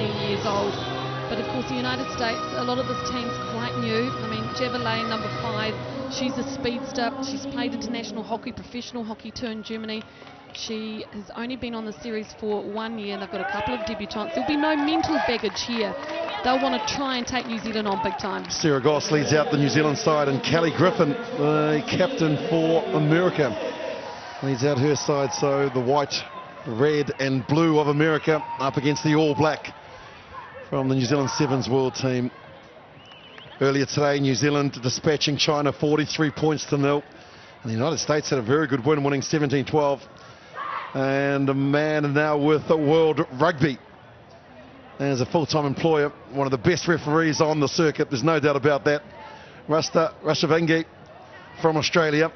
years old. But of course the United States, a lot of this team's quite new. I mean, Javelin, number 5, she's a speedster. She's played international hockey, professional hockey tour in Germany. She has only been on the series for 1 year, and they've got a couple of debutants. There'll be no mental baggage here. They'll want to try and take New Zealand on big time. Sarah Goss leads out the New Zealand side, and Kelly Griffin, the captain for America, leads out her side. So the white, red and blue of America up against the all black from the New Zealand Sevens world team. Earlier today, New Zealand dispatching China 43 points to 0. And the United States had a very good win, winning 17-12. And a man now with the World Rugby as a full-time employer, one of the best referees on the circuit, there's no doubt about that. Rashavangi from Australia.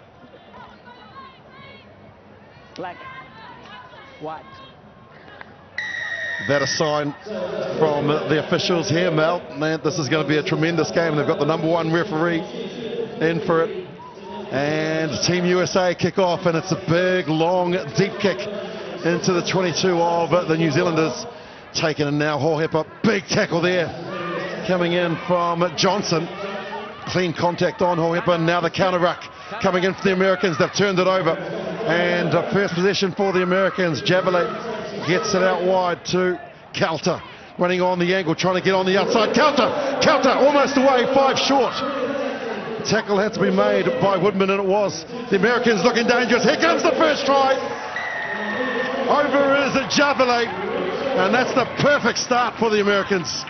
Black, white. That a sign from the officials here, Mel. Man, this is going to be a tremendous game. They've got the number 1 referee in for it. And Team USA kick off, and it's a big, long, deep kick into the 22 of the New Zealanders. Taken in now, Hohepa, big tackle there. Coming in from Johnson. Clean contact on Hohepa, now the counter ruck. Coming in for the Americans, they've turned it over. And first possession for the Americans. Javelin gets it out wide to Calter. Running on the angle, trying to get on the outside. Calter almost away, 5 short. Tackle had to be made by Woodman, and it was. The Americans looking dangerous. Here comes the first try. Over is Javelin, and that's the perfect start for the Americans.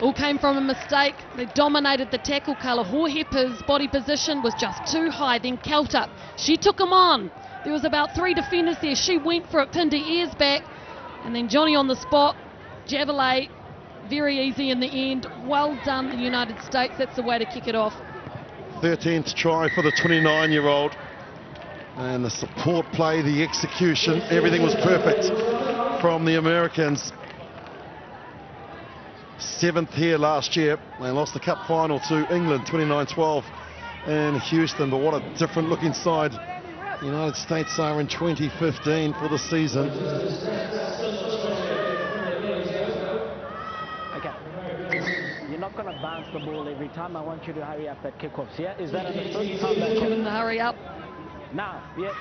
All came from a mistake. They dominated the tackle colour. Hohepa's body position was just too high. Then Kelter, she took him on. There was about 3 defenders there. She went for it, pinned her ears back. And then Johnny on the spot. Javelin, very easy in the end. Well done, the United States. That's the way to kick it off. 13th try for the 29-year-old. And the support play, the execution, everything was perfect from the Americans. 7th here last year. They lost the cup final to England 29-12 in Houston, but what a different looking side the United States are in 2015 for the season. You're not going to bounce the ball every time. I want you to hurry up at kickoffs. Yeah, is that understood? Tell them to hurry up. Now, yeah.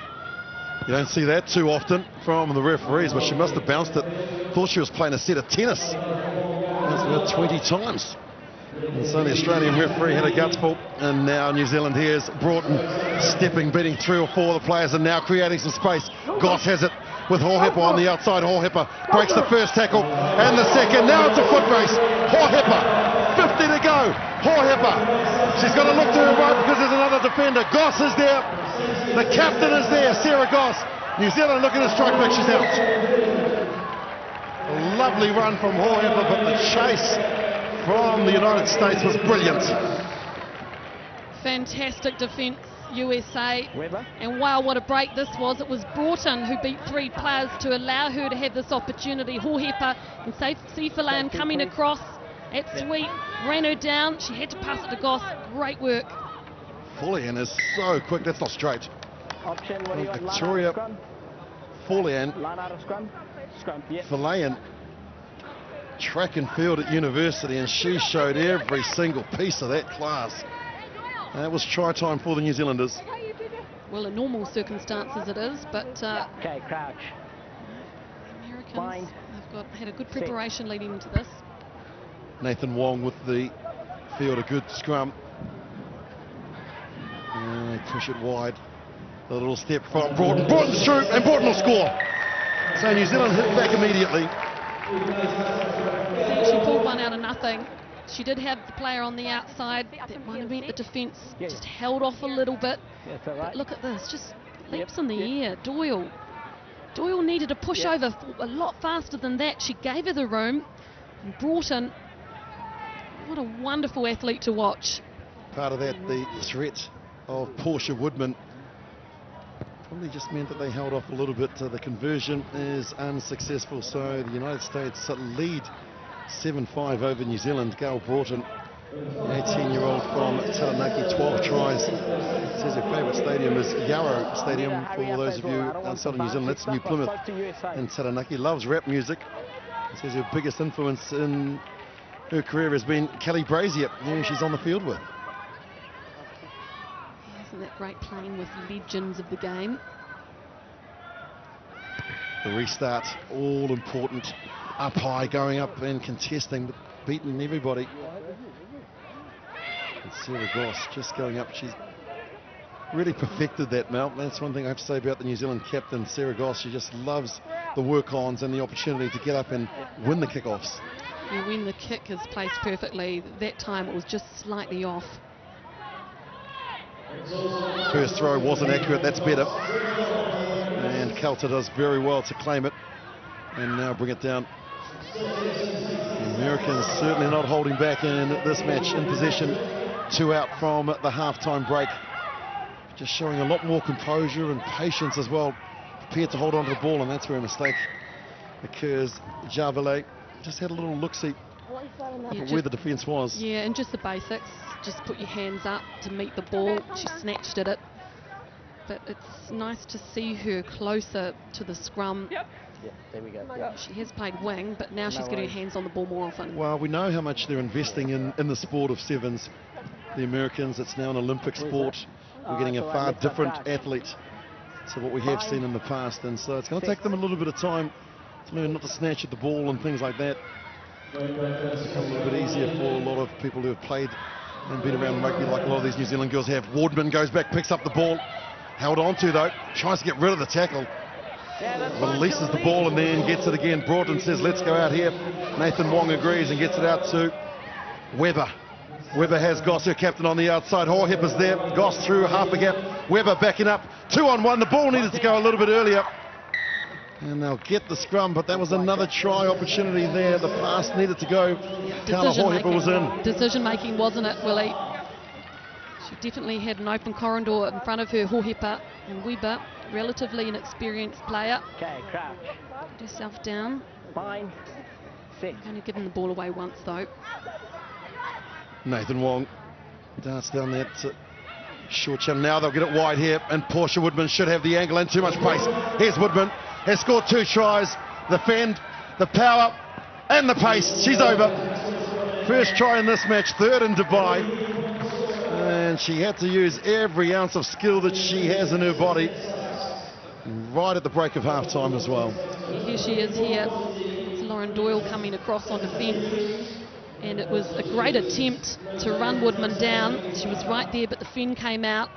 You don't see that too often from the referees, but she must have bounced it. Thought she was playing a set of tennis. That's about 20 times. And so the Australian referee had a gutful, and now New Zealand here's Broughton stepping, beating 3 or 4 of the players, and now creating some space. Goss has it with Hohepa on the outside. Hohepa breaks the first tackle and the second. Now it's a foot race. Hohepa, 50 to go. Hohepa, she's got to look to her right because there's another defender. Goss is there. The captain is there, Sarah Goss. New Zealand looking to strike back, she's out. A lovely run from Hohepa, but the chase from the United States was brilliant. Fantastic defence, USA. And wow, what a break this was. It was Broughton who beat 3 players to allow her to have this opportunity. Hohepa and Sifalan coming across at sweep, ran her down. She had to pass it to Goss. Great work. Follian is so quick, that's not straight. Option, what do you want? Victoria Follian. Line out of scrum. Scrum, yeah. Follian, track and field at university, and she showed every single piece of that class. That was try time for the New Zealanders. Well, in normal circumstances it is, but okay, crouch. The Americans have had a good preparation leading into this. Nathan Wong with the field, a good scrum. And they push it wide. A little step from Broughton. Broughton's through, and Broughton will score. So New Zealand hit back immediately. She pulled one out of nothing. She did have the player on the outside. That might have meant the defence just held off a little bit. But look at this, just leaps in the air. Doyle needed to push over a lot faster than that. She gave her the room. And Broughton, what a wonderful athlete to watch. Part of that, the threat of Portia Woodman probably just meant that they held off a little bit. The conversion is unsuccessful, so the United States lead 7-5 over New Zealand. Gail Broughton, the 18-year-old from Taranaki, 12 tries. Says her favourite stadium is Yarrow Stadium for those of you outside of New Zealand. That's New Plymouth in Taranaki. Loves rap music. Says her biggest influence in her career has been Kelly Brazier, who she's on the field with. Isn't that great playing with legends of the game? The restart, all important. Up high, going up and contesting, but beating everybody. And Sarah Goss just going up. She's really perfected that, Mel. That's one thing I have to say about the New Zealand captain, Sarah Goss. She just loves the work-ons and the opportunity to get up and win the kick-offs. Yeah, when the kick is placed perfectly, that time it was just slightly off. First throw wasn't accurate, that's better. And Kelter does very well to claim it and now bring it down. The Americans certainly not holding back in this match, in possession, 2 out from the half-time break. Just showing a lot more composure and patience as well, prepared to hold on to the ball, and that's where a mistake occurs. Javelet just had a little look-see where the defence was. Yeah, and just the basics. Just put your hands up to meet the ball. She snatched at it. But it's nice to see her closer to the scrum. Yeah, there we go. She has played wing, but now she's getting her hands on the ball more often. Well, we know how much they're investing in the sport of sevens. The Americans, it's now an Olympic sport. We're getting a far different athlete to what we have seen in the past, and so it's going to take them a little bit of time to learn not to snatch at the ball and things like that. It's become a little bit easier for a lot of people who have played and been around rugby like a lot of these New Zealand girls have. Wardman goes back, picks up the ball, held on to though, tries to get rid of the tackle, releases the ball and then gets it again. Broughton says, let's go out here. Nathan Wong agrees and gets it out to Webber. Webber has Goss, her captain, on the outside. Horhip is there. Goss through half a gap. Webber backing up. 2-on-1. The ball needed to go a little bit earlier. And they'll get the scrum, but that was another try opportunity there. The pass needed to go. Tala Horhipper was in. Decision making, wasn't it, Willie? She definitely had an open corridor in front of her. Horhipper and Webber, relatively inexperienced player. Okay, crouch. Put herself down. Bind. Sit. Only given the ball away once though. Nathan Wong darts down that short channel. Now they'll get it wide here, and Portia Woodman should have the angle and too much pace. Here's Woodman, has scored 2 tries. The fend, the power, and the pace. She's over. First try in this match, 3rd in Dubai. And she had to use every ounce of skill that she has in her body right at the break of half-time as well. Here she is here. It's Lauren Doyle coming across on defence. And it was a great attempt to run Woodman down. She was right there, but the fin came out.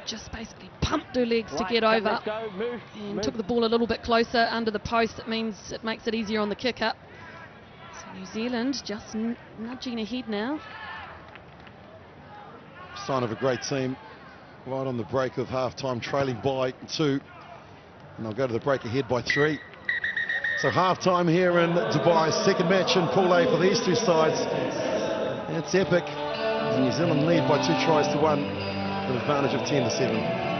Just basically pumped her legs to get over. And took the ball a little bit closer under the post. It means it makes it easier on the kick-up. So New Zealand just nudging ahead now. Sign of a great team. Right on the break of half-time, trailing by 2. And they'll go to the break ahead by 3. So half-time here in Dubai, 2nd match in Pool A for these 2 sides. It's epic. New Zealand lead by 2 tries to 1, an advantage of 10-7.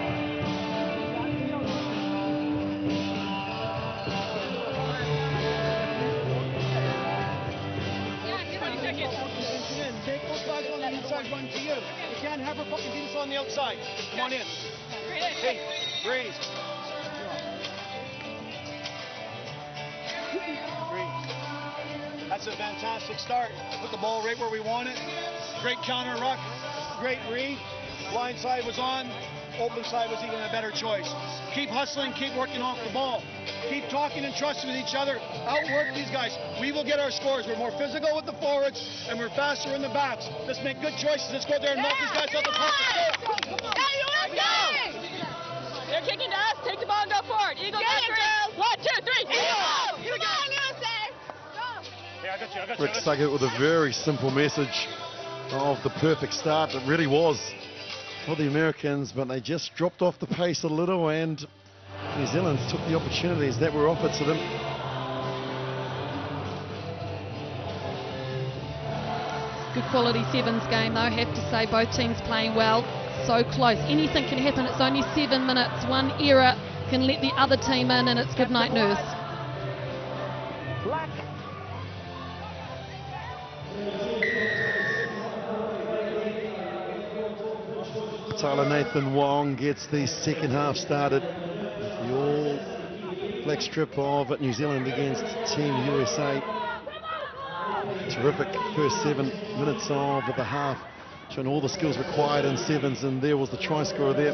Take both guys on the inside, run to you. You can't have her put Venus on the outside. Come on in. Hey, breathe. That's a fantastic start. Put the ball right where we want it. Great counter ruck. Great read. Blind side was on. Open side was even a better choice. Keep hustling. Keep working off the ball. Keep talking and trusting with each other. Outwork these guys. We will get our scores. We're more physical with the forwards, and we're faster in the backs. Let's make good choices. Let's go there and knock these guys off the top. Let's go. They're kicking to us. Take the ball and go forward. Eagle, get it, 1, 2, 3. Eagle! You go, USA! Yeah, I got Rick Suggett with a very simple message of the perfect start. It really was for the Americans, but they just dropped off the pace a little, and New Zealand took the opportunities that were offered to them. Good quality sevens game though, have to say. Both teams playing well. So close. Anything can happen. It's only 7 minutes. One error can let the other team in, and it's good night, nurse. Black. Tyler Nathan Wong gets the second half started. The All black strip of New Zealand against Team USA. Terrific first 7 minutes of the half, showing all the skills required in sevens, and there was the try scorer there.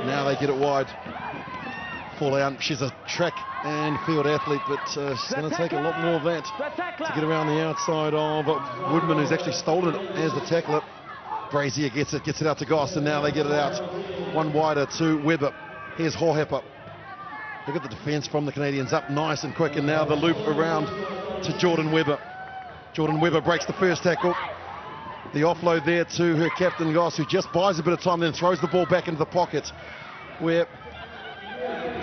Now they get it wide. Fall out. She's a track and field athlete, but she's going to take a lot more of that to get around the outside of Woodman, who's actually stolen it as the tackler. Brazier gets it out to Goss, and now they get it out one wider to Webber. Here's Hohepa. Look at the defence from the Canadians, up nice and quick, and now the loop around to Jordan Webber. Jordan Webber breaks the first tackle. The offload there to her captain Goss, who just buys a bit of time, then throws the ball back into the pocket where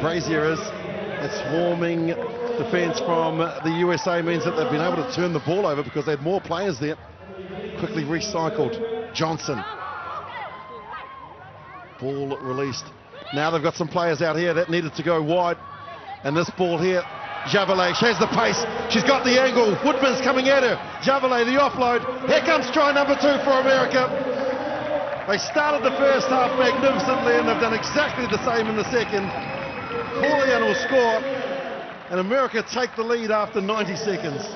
Brazier is. That swarming defence from the USA means that they've been able to turn the ball over because they had more players there. Quickly recycled. Johnson. Ball released. Now they've got some players out here that needed to go wide. And this ball here, Javelay, she has the pace, she's got the angle, Woodman's coming at her. Javelay, the offload. Here comes try number 2 for America. They started the first half magnificently, and they've done exactly the same in the second. Paulian will score, and America take the lead after 90 seconds.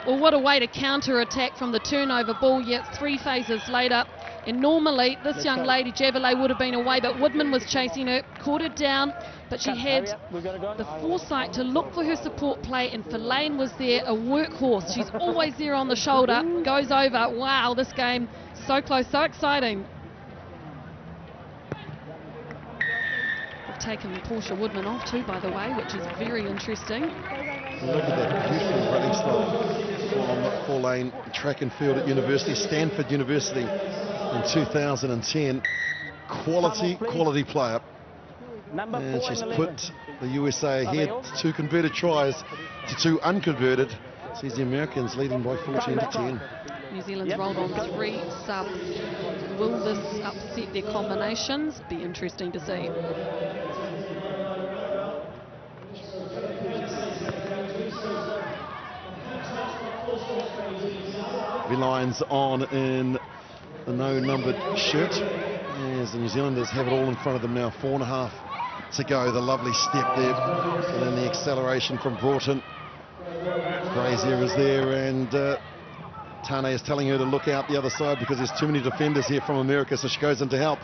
Well, what a way to counter-attack from the turnover ball, yet 3 phases later. And normally, this young lady, Javelay, would have been away, but Woodman was chasing her, caught her down, but she had the foresight to look for her support play, and Verlaine was there, a workhorse. She's always there on the shoulder, goes over. Wow, this game, so close, so exciting. They've taken Portia Woodman off too, by the way, which is very interesting. Look at that beautiful running style from Verlaine, track and field at University, Stanford University in 2010. Quality player. And she's put the USA ahead, 2 converted tries to 2 unconverted. Sees the Americans leading by 14-10. New Zealand's rolled on 3 subs. Will this upset their combinations? Be interesting to see. Lions on in the no-numbered shirt as the New Zealanders have it all in front of them now. 4.5 to go. The lovely step there, and then the acceleration from Broughton. Brazier is there, and Tane is telling her to look out the other side because there's too many defenders here from America, so she goes in to help.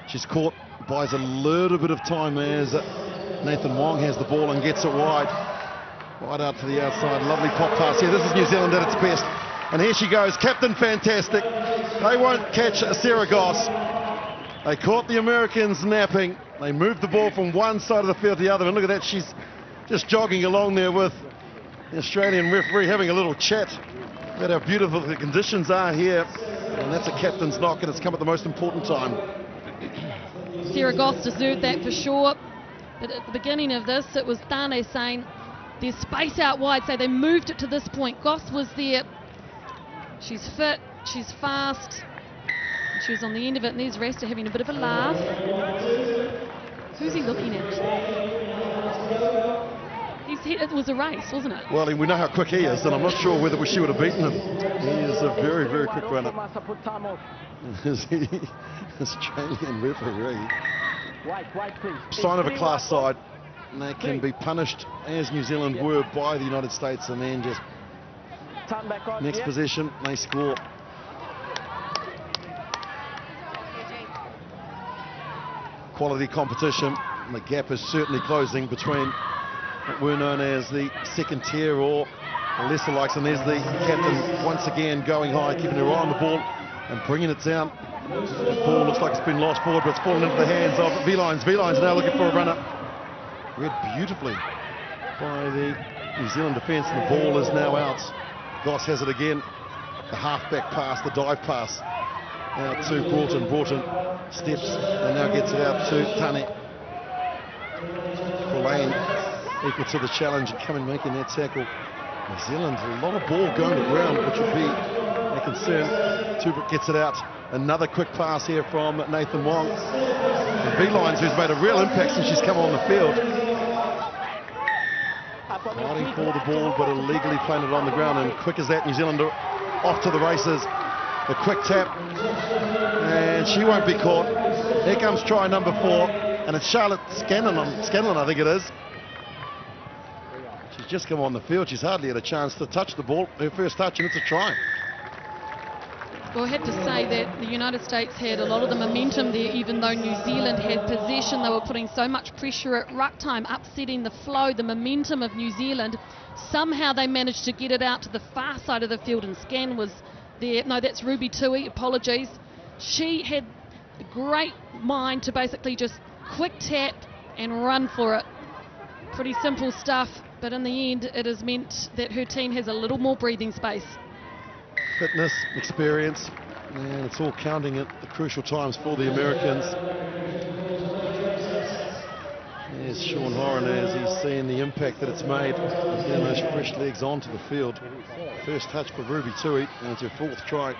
She's caught, buys a little bit of time as Nathan Wong has the ball and gets it wide out to the outside. Lovely pop pass here. This is New Zealand at its best. And here she goes, Captain Fantastic. They won't catch Sarah Goss. They caught the Americans napping. They moved the ball from one side of the field to the other. And look at that, she's just jogging along there with the Australian referee, having a little chat about how beautiful the conditions are here. And that's a captain's knock, and it's come at the most important time. Sarah Goss deserved that for sure. But at the beginning of this, it was Tane saying there's space out wide, so they moved it to this point. Goss was there. She's fit, she's fast. She was on the end of it, and there's Rasta having a bit of a laugh. Who's he looking at? It was a race, wasn't it? Well, we know how quick he is, and I'm not sure whether she would have beaten him. He is a very, very quick runner. Is he Australian referee? White, please. Sign of a class side. And they can be punished, as New Zealand were, by the United States, and then just next possession, they score. Quality competition. And the gap is certainly closing between what were known as the second tier or the lesser likes. And there's the captain once again going high, keeping her eye on the ball and bringing it down. The ball looks like it's been lost forward, but it's fallen into the hands of V-Lines. V-Lines now looking for a runner. Read beautifully by the New Zealand defence, and the ball is now out. Goss has it again. The half-back pass, the dive pass out to Broughton. Broughton steps and now gets it out to Tane. Verlaine equal to the challenge and coming making that tackle. New Zealand, a lot of ball going around, which would be a concern. Tubert gets it out. Another quick pass here from Nathan Wong. And V-Lines, who's made a real impact since she's come on the field. Fighting for the ball, but illegally playing it on the ground. And quick as that, New Zealand off to the races. The quick tap. And she won't be caught. Here comes try number 4. And it's Charlotte Scanlon, I think it is. She's just come on the field. She's hardly had a chance to touch the ball. Her first touch, and it's a try. Well, I had to say that the United States had a lot of the momentum there, even though New Zealand had possession. They were putting so much pressure at ruck time, upsetting the flow, the momentum of New Zealand. Somehow they managed to get it out to the far side of the field, and Scan was there. No, that's Ruby Tui, apologies. She had a great mind to basically just quick tap and run for it. Pretty simple stuff, but in the end it has meant that her team has a little more breathing space. Fitness, experience, and it's all counting at the crucial times for the Americans. There's Sean Horan as he's seeing the impact that it's made, getting those fresh legs onto the field. First touch for Ruby Tui, and it's her 4th try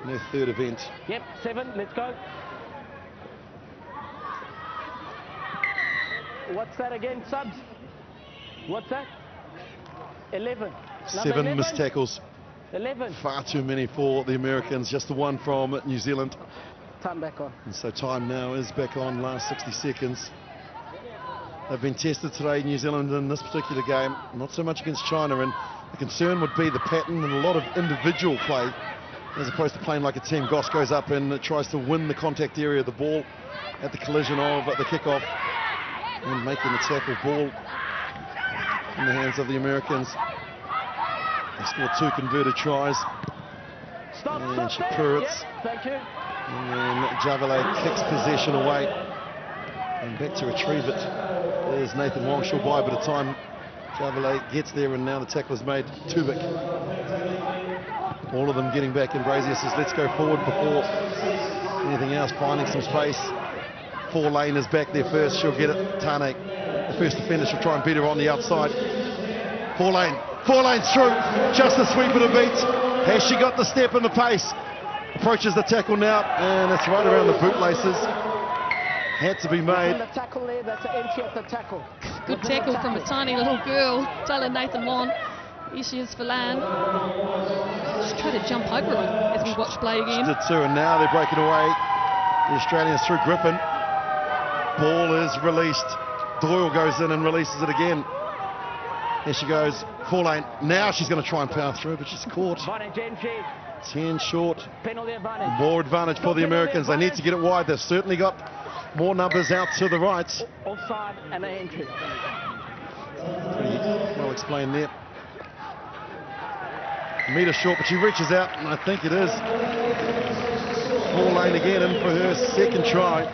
in her 3rd event. Yep, 7, let's go. What's that again, subs? What's that? 11. 7 missed tackles. 11. Far too many for the Americans, just the one from New Zealand. Time back on. And so time now is back on, last 60 seconds. They've been tested today, New Zealand, in this particular game, not so much against China, and the concern would be the pattern and a lot of individual play, as opposed to playing like a team. Goss goes up and tries to win the contact area of the ball at the collision of the kickoff, and making the tackle ball in the hands of the Americans. They scored 2 converted tries. Stop, and stop Shapuritz. Yep, thank you. And then Javelay kicks possession away. And back to retrieve it. There's Nathan Wangshaw by a bit of time. Javelay gets there, and now the tackle is made. Tubik. All of them getting back, and Brazier says, let's go forward before anything else, finding some space. 4 Lane is back there first. She'll get it. Tane, the first defender, she'll try and beat her on the outside. 4 Lane. 4 Lane's through. Just a sweep and a beat. Has she got the step and the pace? Approaches the tackle now, and it's right around the bootlaces. Had to be made. The tackle there, that's an entry at the tackle. Good tackle from a tiny little girl, telling Nathan Wan. Here she is for Lan. Just try to jump over her as we watch play again. She did too, and now they're breaking away. The Australians through Griffin. Ball is released. Doyle goes in and releases it again. There she goes. 4 Lane. Now she's going to try and power through, but she's caught. 10 short. Penalty advantage. More advantage for the Americans. They need to get it wide. They've certainly got more numbers out to the right. Offside and an entry. Pretty well explained there. Metre short, but she reaches out, and I think it is 4 Lane again in for her 2nd try.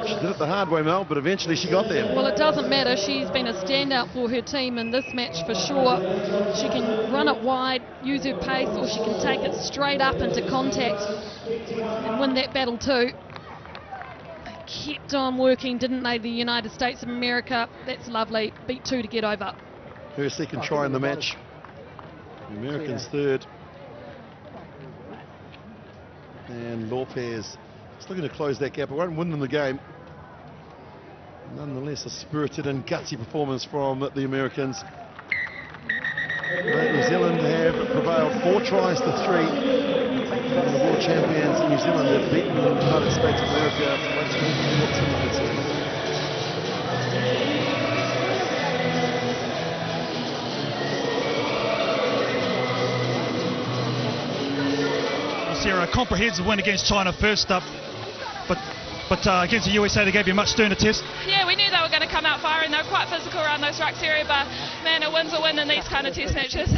She did it the hard way, Mel, but eventually she got there. Well, it doesn't matter. She's been a standout for her team in this match for sure. She can run it wide, use her pace, or she can take it straight up into contact and win that battle too. They kept on working, didn't they, the United States of America? That's lovely. Beat 2 to get over. Her 2nd try in the match. The Americans 3rd. And Lopez is looking to close that gap. It won't win them the game. Nonetheless, a spirited and gutsy performance from the Americans. But New Zealand have prevailed 4 tries to 3. The world champions in New Zealand have beaten the United States of America. Sarah, a comprehensive win against China first up, but against the USA they gave you a much sterner test. Yeah, we knew they were going to come out firing. They were quite physical around those rucks area, but man, a win's a win in these kind of test matches.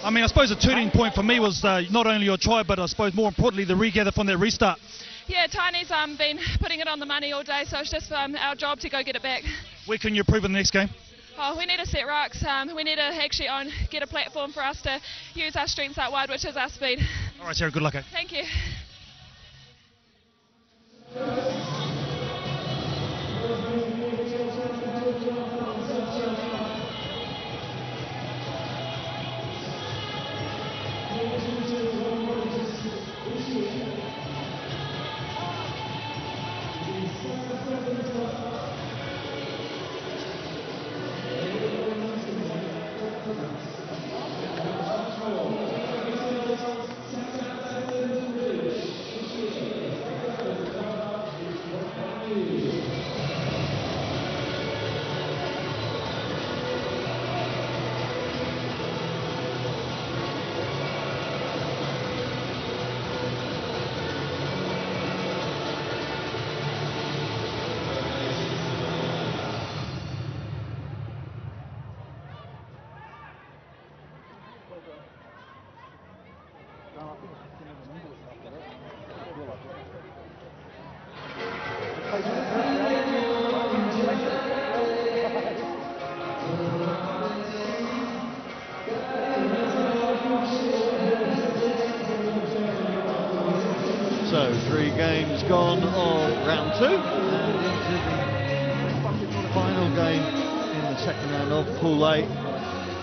I mean, I suppose the turning point for me was not only your try, but I suppose more importantly the regather from that restart. Yeah, Tiny's been putting it on the money all day, so it's just our job to go get it back. Where can you improve in the next game? Oh, we need to set rucks. We need to actually get a platform for us to use our strengths out wide, which is our speed. All right, Sarah, good luck. Thank you. So 3 games gone of round 2 and into the final game in the second round of Pool A.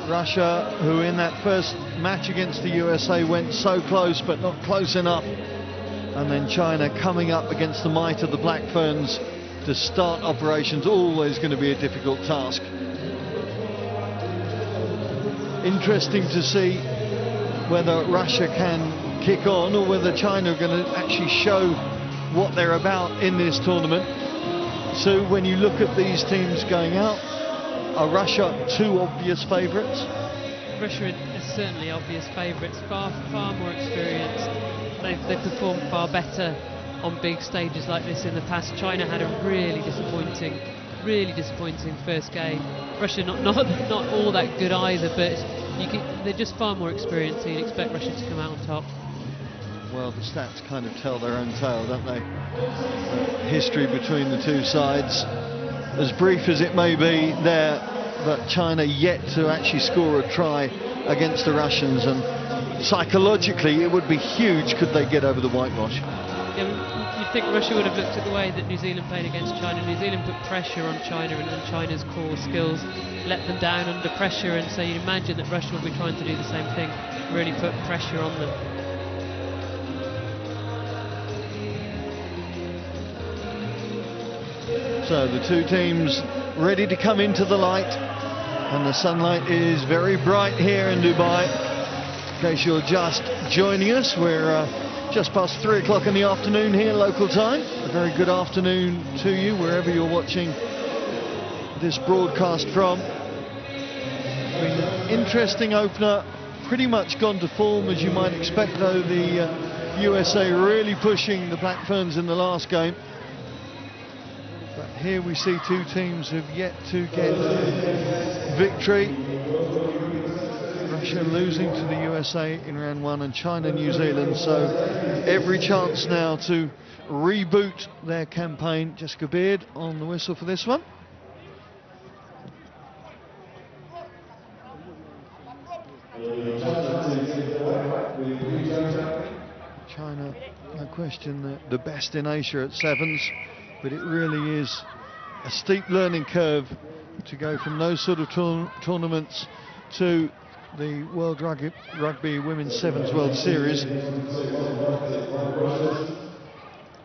Russia, who in that first match against the USA went so close but not close enough, and then China coming up against the might of the Black Ferns to start operations, always going to be a difficult task. Interesting to see whether Russia can kick on or whether China are going to actually show what they're about in this tournament. So when you look at these teams going out, are Russia 2 obvious favourites? Russia is certainly obvious favourites, far more experienced. They've performed far better on big stages like this in the past. China had a really disappointing first game. Russia not all that good either, but they're just far more experienced, so you'd expect Russia to come out on top. Well, the stats kind of tell their own tale, don't they? History between the two sides, as brief as it may be there, but China yet to actually score a try against the Russians, and psychologically it would be huge could they get over the whitewash. Yeah, you'd think Russia would have looked at the way that New Zealand played against China. New Zealand put pressure on China, and China's core skills let them down under pressure, and so you'd imagine that Russia would be trying to do the same thing, really put pressure on them. So the two teams ready to come into the light, and the sunlight is very bright here in Dubai. In case you're just joining us, we're just past 3 o'clock in the afternoon here local time. A very good afternoon to you wherever you're watching this broadcast from. Been an interesting opener, pretty much gone to form as you might expect, though. The USA really pushing the Black Ferns in the last game. But here we see two teams who've yet to get victory. Russia losing to the USA in round 1 and China, New Zealand. So every chance now to reboot their campaign. Jessica Beard on the whistle for this one. China, no question, the best in Asia at sevens. But it really is a steep learning curve to go from those sort of tournaments to the World Rugby Women's Sevens World Series.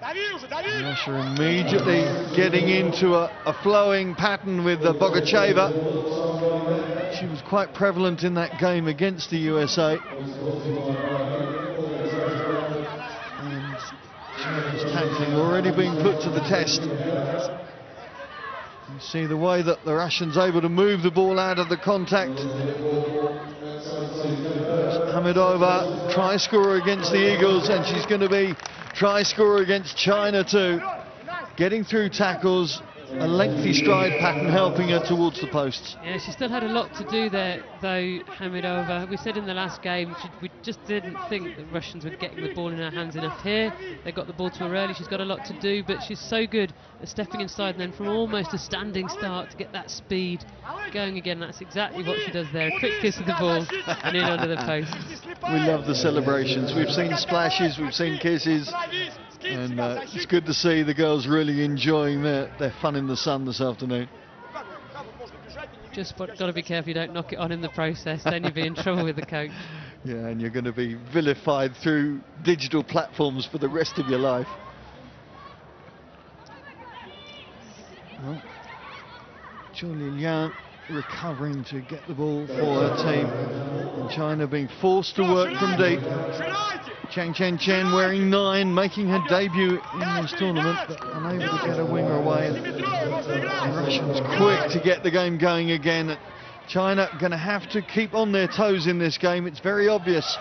Russia immediately getting into a flowing pattern with Bogacheva. She was quite prevalent in that game against the USA. China's tackling already being put to the test. You see the way that the Russians able to move the ball out of the contact. Hamidova, try scorer against the Eagles, and she's going to be try scorer against China too. Getting through tackles, a lengthy stride pattern helping her towards the posts. Yeah, she still had a lot to do there, though, Hamidova. We said in the last game we just didn't think the Russians were getting the ball in her hands enough here. They got the ball to her early. She's got a lot to do, but she's so good at stepping inside and then from almost a standing start to get that speed going again. That's exactly what she does there. A quick kiss of the ball and in under the post. We love the celebrations. We've seen splashes, we've seen kisses. And it's good to see the girls really enjoying their fun in the sun this afternoon. Just got to be careful you don't knock it on in the process, then you'll be in trouble with the coach. Yeah, and you're going to be vilified through digital platforms for the rest of your life. Well, Julie Liang recovering to get the ball for her team. And China being forced to work from deep. Chang Chen wearing 9, making her debut in this tournament, but unable to get a winger away. The Russians quick to get the game going again. China going to have to keep on their toes in this game. It's very obvious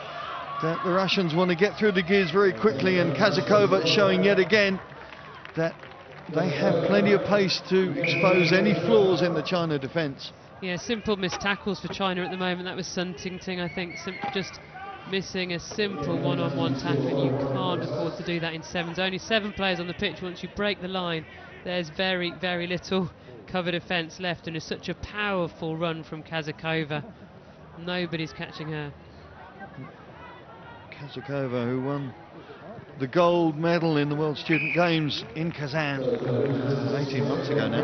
that the Russians want to get through the gears very quickly, and Kazakova showing yet again that they have plenty of pace to expose any flaws in the China defence. Yeah, simple missed tackles for China at the moment. That was Sun Ting, I think, just missing a simple one-on-one tackle, and you can't afford to do that in sevens. Only 7 players on the pitch. Once you break the line, There's very, very little cover defence left, and it's such a powerful run from Kazakova. Nobody's catching her. Kazakova, who won the gold medal in the World Student Games in Kazan 18 months ago now.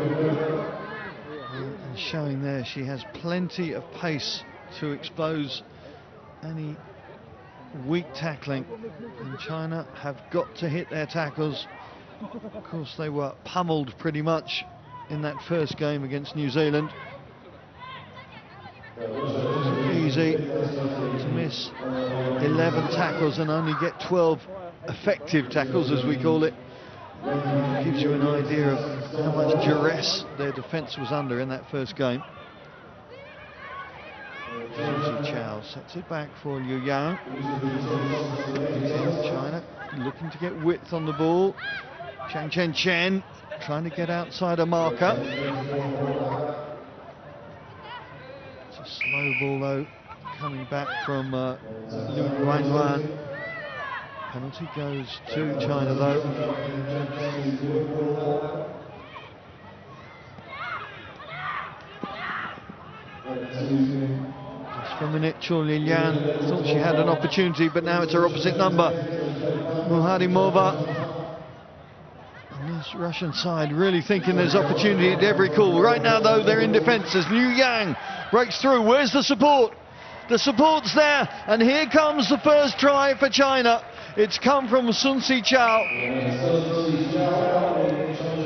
And showing there she has plenty of pace to expose any weak tackling. And China have got to hit their tackles. Of course, they were pummeled pretty much in that first game against New Zealand. It wasn't easy to miss 11 tackles and only get 12 effective tackles, as we call it. It gives you an idea of how much duress their defence was under in that first game. Susie Chow sets it back for Liu Yang. China looking to get width on the ball. Chang Chen trying to get outside a marker. It's a slow ball though, coming back from Liu Guangwan. Penalty goes to China though. Just for a minute, Chou Lilian thought she had an opportunity, but now it's her opposite number, Muhadimova. And this Russian side really thinking there's opportunity at every call. Right now though, they're in defence as Liu Yang breaks through. Where's the support? The support's there, and here comes the first try for China. It's come from Sun Si Chao.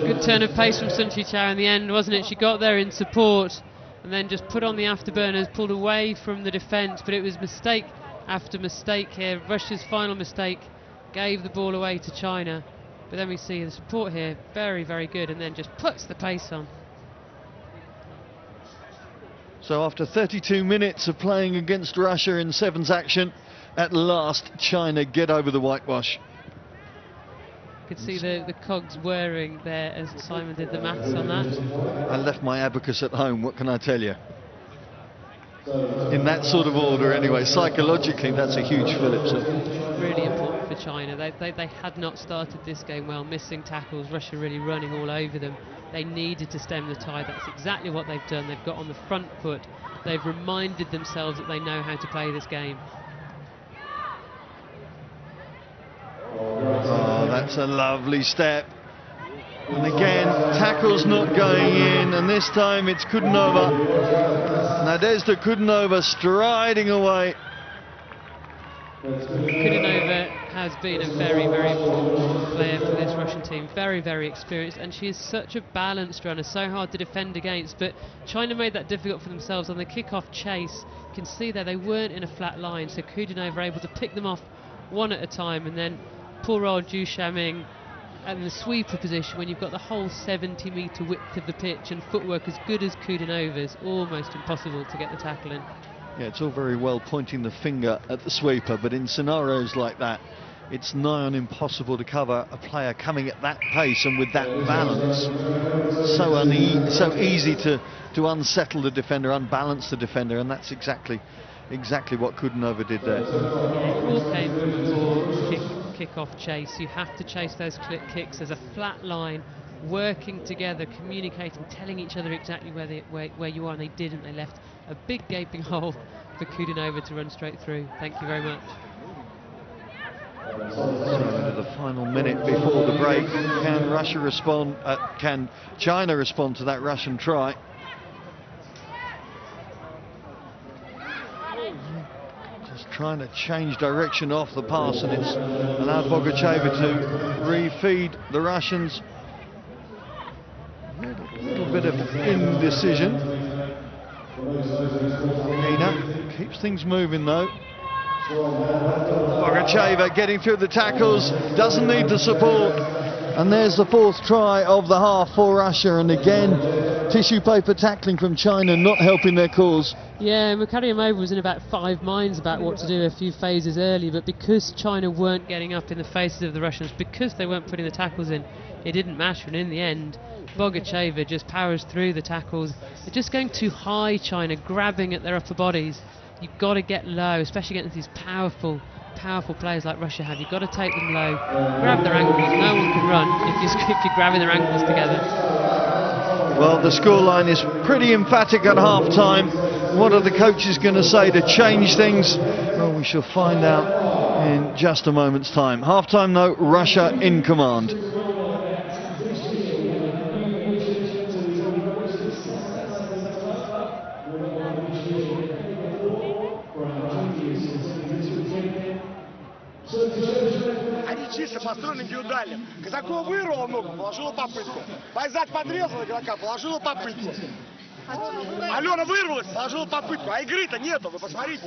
Good turn of pace from Sun Si Chao in the end, wasn't it? She got there in support and then just put on the afterburners, pulled away from the defence, but it was mistake after mistake here. Russia's final mistake gave the ball away to China, but then we see the support here, very, very good, and then just puts the pace on. So after 32 minutes of playing against Russia in sevens action, at last China get over the whitewash. You could see the cogs whirring there as Simon did the maths on that. I left my abacus at home, what can I tell you? In that sort of order anyway. Psychologically, that's a huge fillip. So. Really important for China. They had not started this game well, missing tackles, Russia really running all over them. They needed to stem the tide. That's exactly what they've done. They've got on the front foot. They've reminded themselves that they know how to play this game. Oh, that's a lovely step. And again, tackle's not going in, and this time it's Kudinova. Nadezhda Kudinova striding away. Kudinova has been a very, very important player for this Russian team. Very, very experienced, and she is such a balanced runner, so hard to defend against. But China made that difficult for themselves on the kick-off chase. You can see there they weren't in a flat line, so Kudinova able to pick them off one at a time, and then poor old Zhu Shaming and the sweeper position when you've got the whole 70-metre width of the pitch and footwork as good as Kudinova's, almost impossible to get the tackle in. Yeah, it's all very well pointing the finger at the sweeper, but in scenarios like that, it's nigh on impossible to cover a player coming at that pace and with that balance. So easy to unsettle the defender, unbalance the defender, and that's exactly what Kudinova did there. Yeah, it all came from a poor kick-off chase. You have to chase those kicks. There's a flat line, working together, communicating, telling each other exactly where you are, and they didn't. They left a big gaping hole for Kudinova to run straight through. Thank you very much. So into the final minute before the break, can China respond to that Russian try? Just trying to change direction off the pass, and it's allowed Bogacheva to refeed the Russians. A little bit of indecision. Nina keeps things moving though. Bogacheva getting through the tackles, doesn't need the support, and there's the fourth try of the half for Russia, and again tissue paper tackling from China not helping their cause. Yeah, Mukhariamova was in about 5 minds about what to do a few phases early, but because China weren't getting up in the faces of the Russians, because they weren't putting the tackles in, it didn't matter, and in the end Bogacheva just powers through the tackles. They're just going too high, China, grabbing at their upper bodies. You've got to get low, especially against these powerful powerful players like Russia have, you've got to take them low, grab their ankles. No one can run if you're grabbing their ankles together. Well, the scoreline is pretty emphatic at half-time. What are the coaches going to say to change things? Well, we shall find out in just a moment's time. Half-time, though, Russia in command. Чисто построен индивидуально. Казакова вырвала ногу, положила попытку. Байзак подрезала игрока, положила попытку. Алена вырвалась, положила попытку. А игры-то нету, вы посмотрите.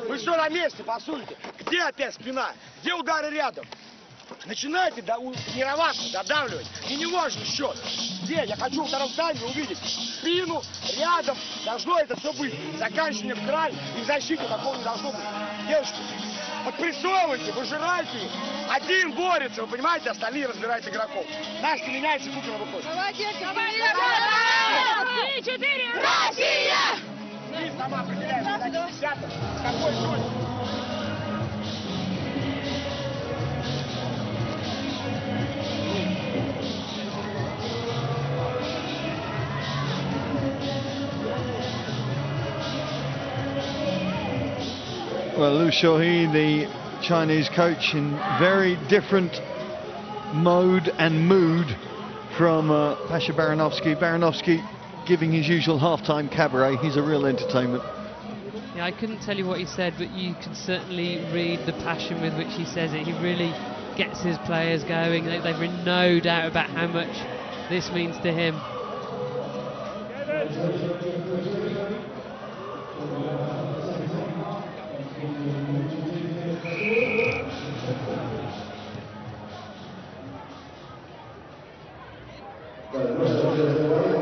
Вы все на месте, по сути. Где опять спина? Где удары рядом? Начинайте тренироваться, додавливать. И не важно счет. Где? Я хочу во втором тайме увидеть спину, рядом. Должно это все быть. Заканчивание в край и в защите такого не должно быть. Девушки, подпрессовывайте, выжирайте их. Один борется, вы понимаете, остальные разбирают игроков. Настя меняется, Кукина выходит. Молодец, давай, 3, 4, Россия! Ты сама определяешь, с какой точки. Well, Liu Xiaohe, the Chinese coach, in very different mode and mood from Pasha Baranovsky. Baranovsky giving his usual half-time cabaret. He's a real entertainment. Yeah, I couldn't tell you what he said, but you can certainly read the passion with which he says it. He really gets his players going. They've been no doubt about how much this means to him.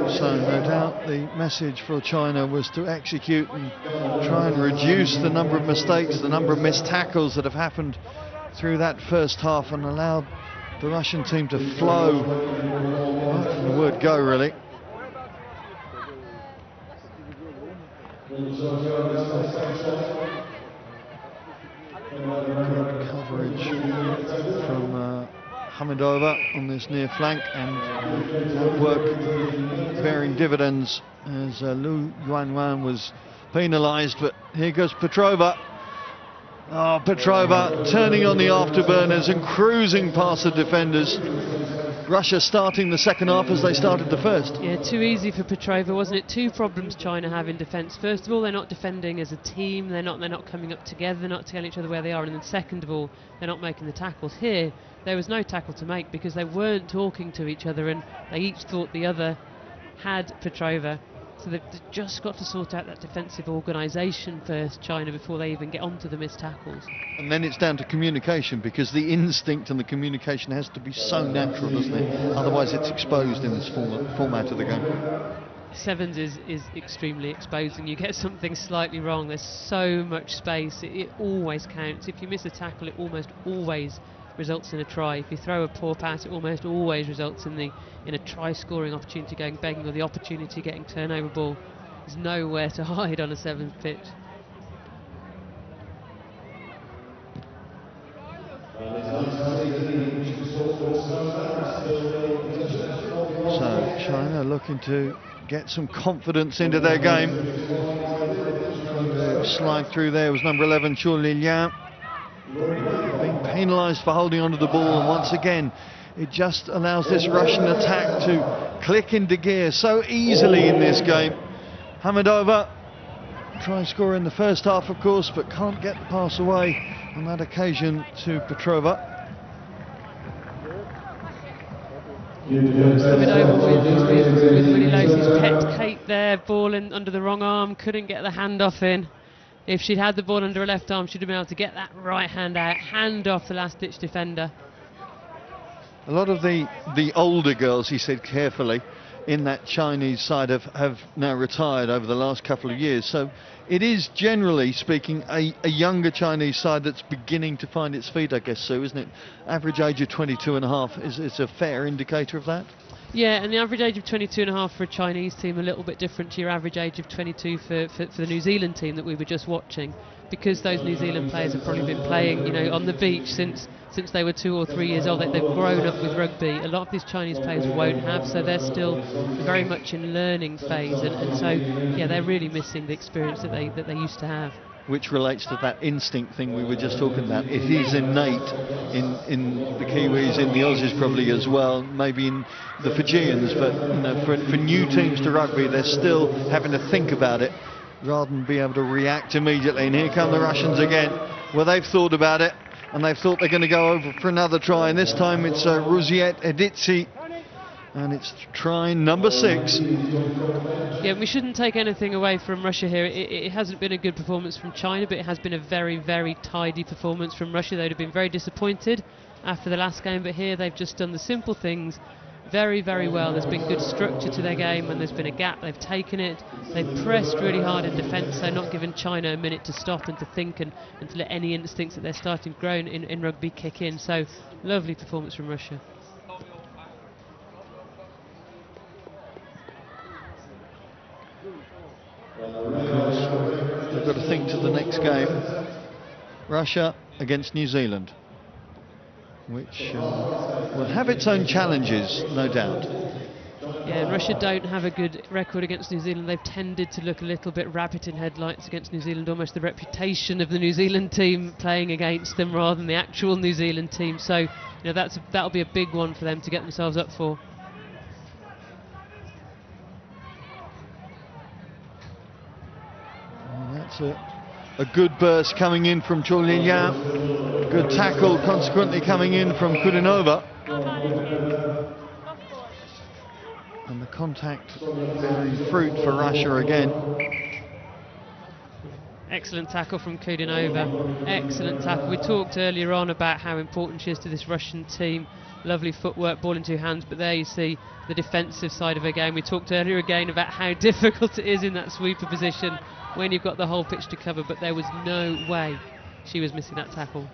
So no doubt the message for China was to execute and try and reduce the number of mistakes, the number of missed tackles that have happened through that first half, and allowed the Russian team to flow right from the word go, really. Good coverage from Hamidova on this near flank, and that work bearing dividends as Lu Yuanwan was penalised. But here goes Petrova. Oh, Petrova turning on the afterburners and cruising past the defenders. Russia starting the second half as they started the first. Yeah, too easy for Petrova, wasn't it? Two problems China have in defence. First of all, they're not defending as a team. They're not coming up together. They're not telling each other where they are. And then second of all, they're not making the tackles. Here, there was no tackle to make because they weren't talking to each other, and they each thought the other had Petrova. So they've just got to sort out that defensive organisation first, China, before they even get onto the missed tackles. And then it's down to communication, because the instinct and the communication has to be so natural, doesn't it? Otherwise it's exposed in this format of the game. Sevens is extremely exposing. You get something slightly wrong, there's so much space, it always counts. If you miss a tackle, it almost always results in a try. If you throw a poor pass, it almost always results in a try scoring opportunity going begging, or the opportunity getting turnover ball. There's nowhere to hide on a sevens pitch. So China looking to get some confidence into their game. Trying to slide through there was number 11 Chu Lilian, being penalised for holding onto the ball, and once again it just allows this Russian attack to click into gear so easily in this game. Hamidova try score in the first half, of course, but can't get the pass away on that occasion to Petrova. Coming over with Willie Lacey's pet Kate there, ball in under the wrong arm, couldn't get the handoff in. If she'd had the ball under her left arm, she'd have been able to get that right hand out, hand off the last-ditch defender. A lot of the older girls, he said carefully, in that Chinese side have now retired over the last couple of years. So it is, generally speaking, a younger Chinese side that's beginning to find its feet, I guess, Sue, isn't it? Average age of 22.5 is a fair indicator of that. Yeah, and the average age of 22.5 for a Chinese team, a little bit different to your average age of 22 for the New Zealand team that we were just watching, because those New Zealand players have probably been playing, you know, on the beach since they were 2 or 3 years old. They've grown up with rugby. A lot of these Chinese players won't have, so they're still very much in learning phase, and so yeah, they're really missing the experience that they used to have. Which relates to that instinct thing we were just talking about. It is innate in the Kiwis, in the Aussies probably as well, maybe in the Fijians, but you know, for new teams to rugby, they're still having to think about it rather than be able to react immediately. And here come the Russians again. Well, they've thought about it, and they've thought they're going to go over for another try, and this time it's Ruziet Editsi, and it's try number 6. Yeah, we shouldn't take anything away from Russia here. It hasn't been a good performance from China, but it has been a very, very tidy performance from Russia. They'd have been very disappointed after the last game, but here they've just done the simple things very, very well. There's been good structure to their game. When there's been a gap, they've taken it. They've pressed really hard in defence, so not given China a minute to stop and to think and to let any instincts that they're starting to grow in rugby kick in. So lovely performance from Russia. They've got to think to the next game. Russia against New Zealand, which will have its own challenges, no doubt. Yeah, and Russia don't have a good record against New Zealand. They've tended to look a little bit rabbit in headlights against New Zealand, almost the reputation of the New Zealand team playing against them rather than the actual New Zealand team. So, you know, that'll be a big one for them to get themselves up for. That's a good burst coming in from Cho Lin-Yang. Good tackle consequently coming in from Kudinova. And the contact bearing fruit for Russia again. Excellent tackle from Kudinova. Excellent tackle. We talked earlier on about how important she is to this Russian team. Lovely footwork, ball in 2 hands, but there you see the defensive side of her game. We talked earlier again about how difficult it is in that sweeper position when you've got the whole pitch to cover, but there was no way she was missing that tackle.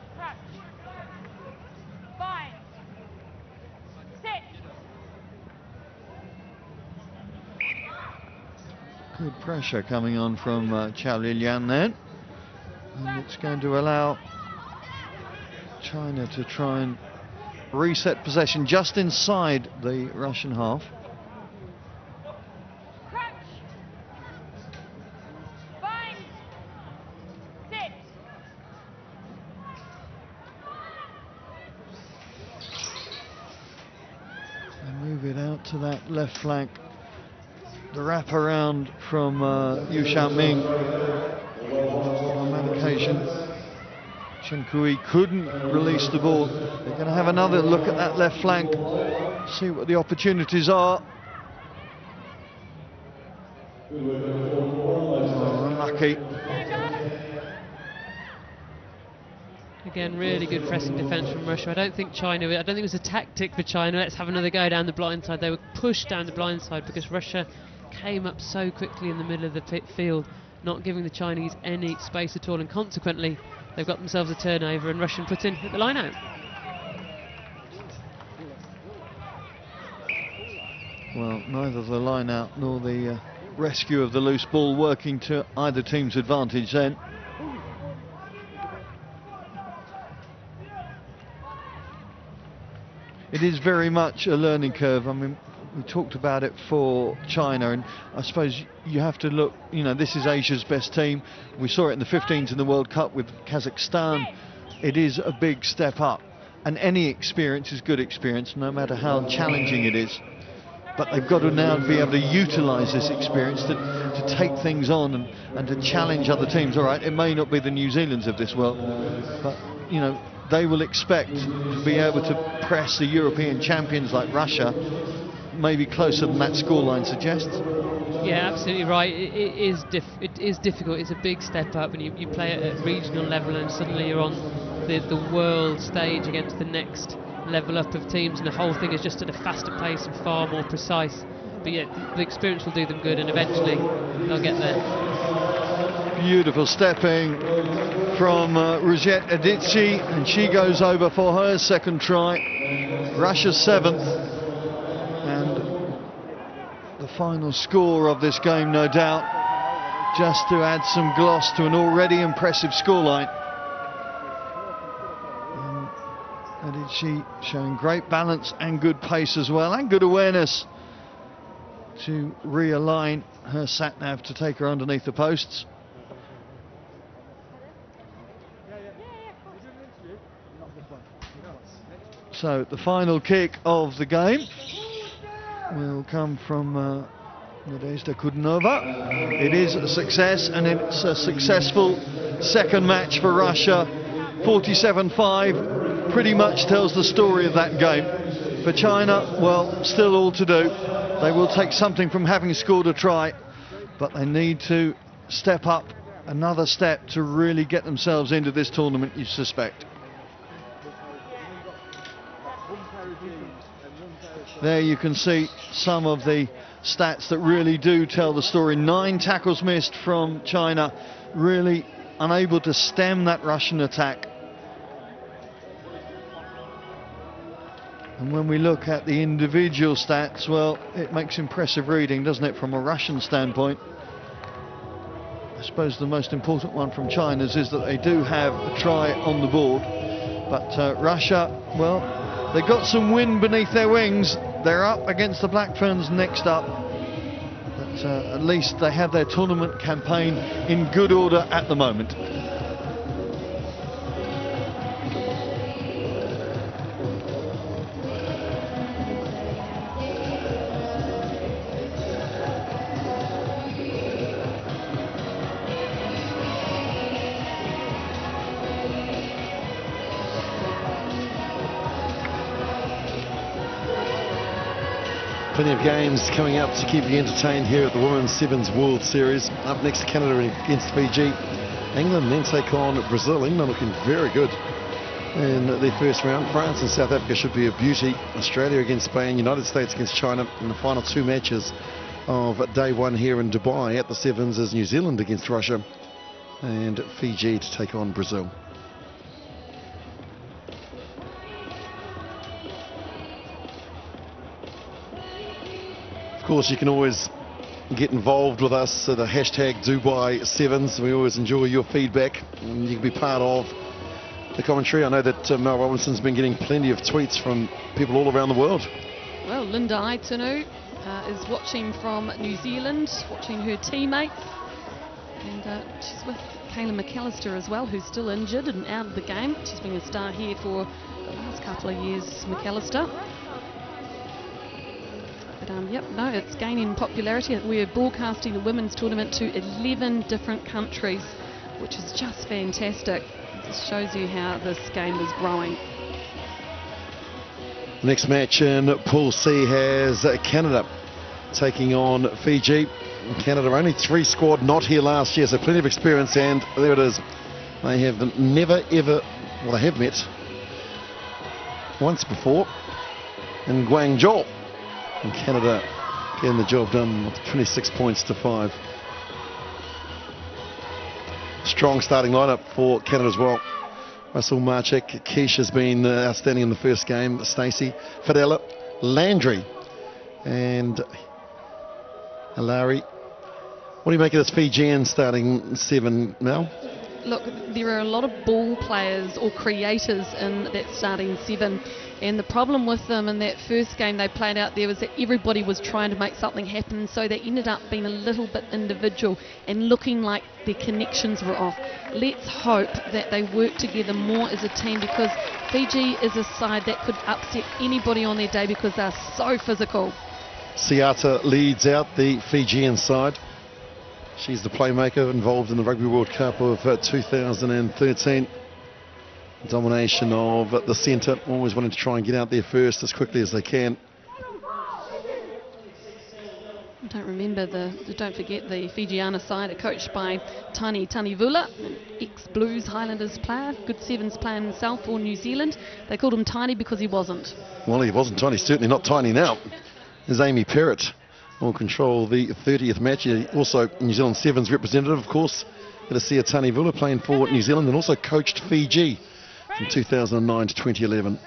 Good pressure coming on from Chao Lilian then, and it's going to allow China to try and reset possession just inside the Russian half. Move it out to that left flank. The wrap around from Yu Xiaoming on that occasion. Chen Kui couldn't release the ball. They're going to have another look at that left flank, see what the opportunities are. Oh, unlucky. Again, really good pressing defence from Russia. I don't think it was a tactic for China. Let's have another go down the blind side. They were pushed down the blind side because Russia came up so quickly in the middle of the field, not giving the Chinese any space at all, and consequently they've got themselves a turnover and Russian put in at the line out. Well, neither the line out nor the rescue of the loose ball working to either team's advantage then. It is very much a learning curve. I mean, we talked about it for China, and I suppose you have to look, you know, this is Asia's best team. We saw it in the 15s in the World Cup with Kazakhstan. It is a big step up, and any experience is good experience, no matter how challenging it is. But they've got to now be able to utilise this experience to take things on and to challenge other teams. All right, it may not be the New Zealands of this world, but, you know, they will expect to be able to press the European champions like Russia, maybe closer than that scoreline suggests. Yeah, absolutely right. It is difficult. It's a big step up, and you play at regional level, and suddenly you're on the world stage against the next level up of teams, and the whole thing is just at a faster pace and far more precise. But yeah, the experience will do them good, and eventually they'll get there. Beautiful stepping from Rugget Adichie, and she goes over for her second try. Russia's 7th, and the final score of this game, no doubt, just to add some gloss to an already impressive scoreline. Adichie showing great balance and good pace as well, and good awareness to realign her sat-nav to take her underneath the posts. So the final kick of the game will come from Nadezhda Kudinova. It is a success, and it's a successful second match for Russia. 47-5 pretty much tells the story of that game. For China, well, still all to do. They will take something from having scored a try, but they need to step up another step to really get themselves into this tournament, you suspect. There you can see some of the stats that really do tell the story. 9 tackles missed from China, really unable to stem that Russian attack. And when we look at the individual stats, well, it makes impressive reading, doesn't it, from a Russian standpoint? I suppose the most important one from China's is that they do have a try on the board. But Russia, well, they've got some wind beneath their wings. They're up against the Black Ferns next up. But at least they have their tournament campaign in good order at the moment. Plenty of games coming up to keep you entertained here at the Women's Sevens World Series. Up next, Canada against Fiji. England then take on Brazil. England looking very good in their first round. France and South Africa should be a beauty. Australia against Spain, United States against China. And the final 2 matches of day 1 here in Dubai at the Sevens is New Zealand against Russia and Fiji to take on Brazil. Of course, you can always get involved with us at the hashtag Dubai Sevens. We always enjoy your feedback, and you can be part of the commentary. I know that Mel Robinson's been getting plenty of tweets from people all around the world. Well, Linda Aitunu is watching from New Zealand, watching her teammates, and she's with Kayla McAllister as well, who's still injured and out of the game. She's been a star here for the last couple of years, McAllister. But yep, no, it's gaining popularity. We're broadcasting the women's tournament to 11 different countries, which is just fantastic. It just shows you how this game is growing. Next match in Pool C has Canada taking on Fiji. Canada only 3 squad not here last year, so plenty of experience, and there it is. They have never ever, well, they have met once before in Guangzhou. And Canada getting the job done with 26 points to 5. Strong starting lineup for Canada as well. Russell Marchek, Keish has been outstanding in the first game. Stacey, Fidela, Landry, and Hilary. What do you make of this Fijian starting 7, Mel? Look, there are a lot of ball players or creators in that starting 7. And the problem with them in that first game they played out there was that everybody was trying to make something happen, so they ended up being a little bit individual and looking like their connections were off. Let's hope that they work together more as a team, because Fiji is a side that could upset anybody on their day because they're so physical. Siata leads out the Fijian side. She's the playmaker involved in the Rugby World Cup of 2013. Domination of the centre, always wanting to try and get out there first as quickly as they can. Don't forget the Fijiana side are coached by Tani Tanivula, an ex-Blues Highlanders player, good Sevens player himself for New Zealand. They called him Tiny because he wasn't. Well, he wasn't tiny, certainly not tiny now. There's Amy Perrott will control the 30th match. Also New Zealand Sevens representative, of course. Elasia Tanivula playing for New Zealand and also coached Fiji from 2009 to 2011.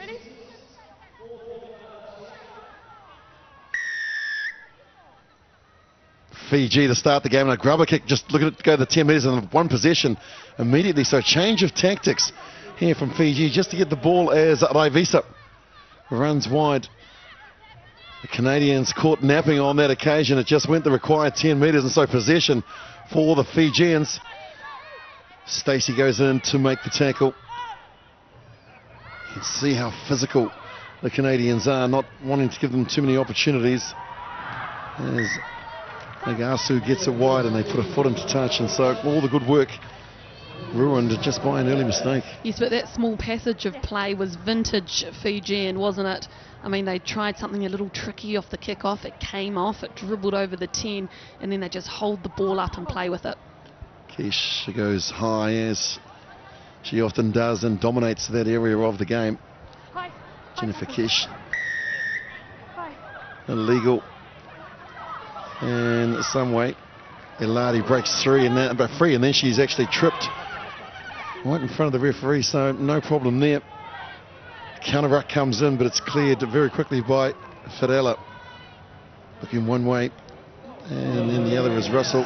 Fiji to start the game, and a grubber kick, just look at it go the 10 metres and one possession immediately. So change of tactics here from Fiji just to get the ball as Raivisa runs wide. The Canadians caught napping on that occasion. It just went the required 10 metres, and so possession for the Fijians. Stacey goes in to make the tackle. You can see how physical the Canadians are, not wanting to give them too many opportunities. As Nagasu gets it wide and they put a foot into touch, and so all the good work ruined just by an early mistake. Yes, but that small passage of play was vintage Fijian, wasn't it? I mean, they tried something a little tricky off the kick-off. It came off, it dribbled over the 10, and then they just hold the ball up and play with it. Kish, she goes high as she often does and dominates that area of the game. Jennifer Kish. Illegal. And some way, Eladi breaks free, and then she's actually tripped right in front of the referee, so no problem there. Counter ruck comes in, but it's cleared very quickly by Fidela. Looking one way, and then the other is Russell.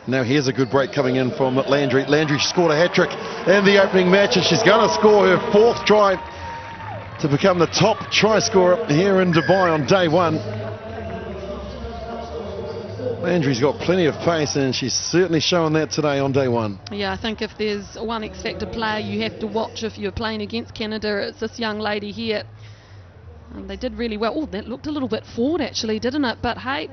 Now here's a good break coming in from Landry. Landry scored a hat-trick in the opening match, and she's going to score her 4th try to become the top try scorer here in Dubai on day one. Landry's got plenty of pace, and she's certainly showing that today on day one. Yeah, I think if there's one X-Factor player you have to watch if you're playing against Canada, it's this young lady here. And they did really well. Oh, that looked a little bit forward actually, didn't it? But hey,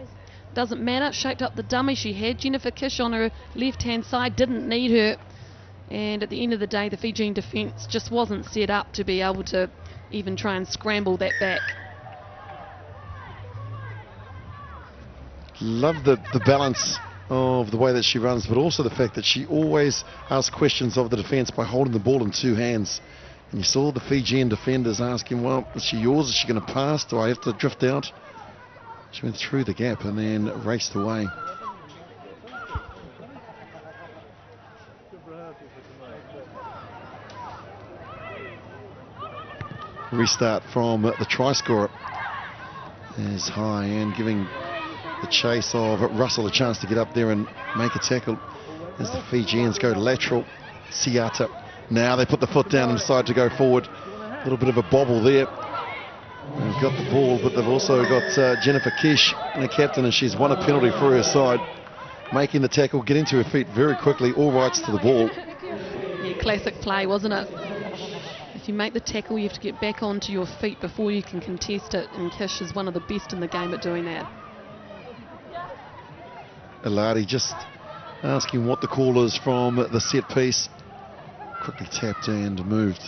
doesn't matter. Shaped up the dummy. She had Jennifer Kish on her left-hand side, didn't need her. And at the end of the day, the Fijian defence just wasn't set up to be able to even try and scramble that back. Love the balance of the way that she runs, but also the fact that she always asks questions of the defence by holding the ball in 2 hands. And you saw the Fijian defenders asking, well, is she yours? Is she going to pass? Do I have to drift out? She went through the gap and then raced away. Restart from the try scorer is high and giving the chase of Russell a chance to get up there and make a tackle as the Fijians go lateral. Siata. Now they put the foot down and decide to go forward. A little bit of a bobble there. They've got the ball, but they've also got Jennifer Kish, the captain, and she's won a penalty for her side. Making the tackle, getting to her feet very quickly, all rights to the ball. Yeah, classic play, wasn't it? If you make the tackle, you have to get back onto your feet before you can contest it, and Kish is one of the best in the game at doing that. Eladi just asking what the call is from the set piece. Quickly tapped and moved.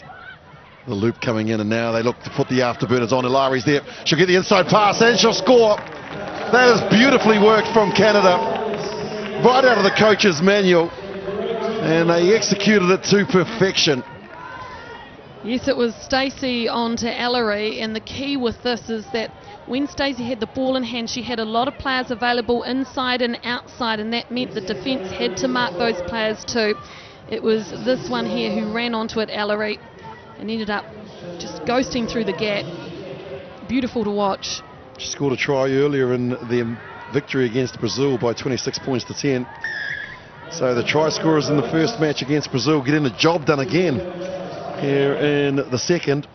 The loop coming in, and now they look to put the afterburners on. Ilari's there. She'll get the inside pass and she'll score. That is beautifully worked from Canada. Right out of the coach's manual. And they executed it to perfection. Yes, it was Stacey on to Ellery, and the key with this is that when Stacey had the ball in hand, she had a lot of players available inside and outside, and that meant the defence had to mark those players too. It was this one here who ran onto it, Ellery, and ended up just ghosting through the gap. Beautiful to watch. She scored a try earlier in the victory against Brazil by 26 points to 10. So the try scorers in the first match against Brazil getting the job done again here in the second.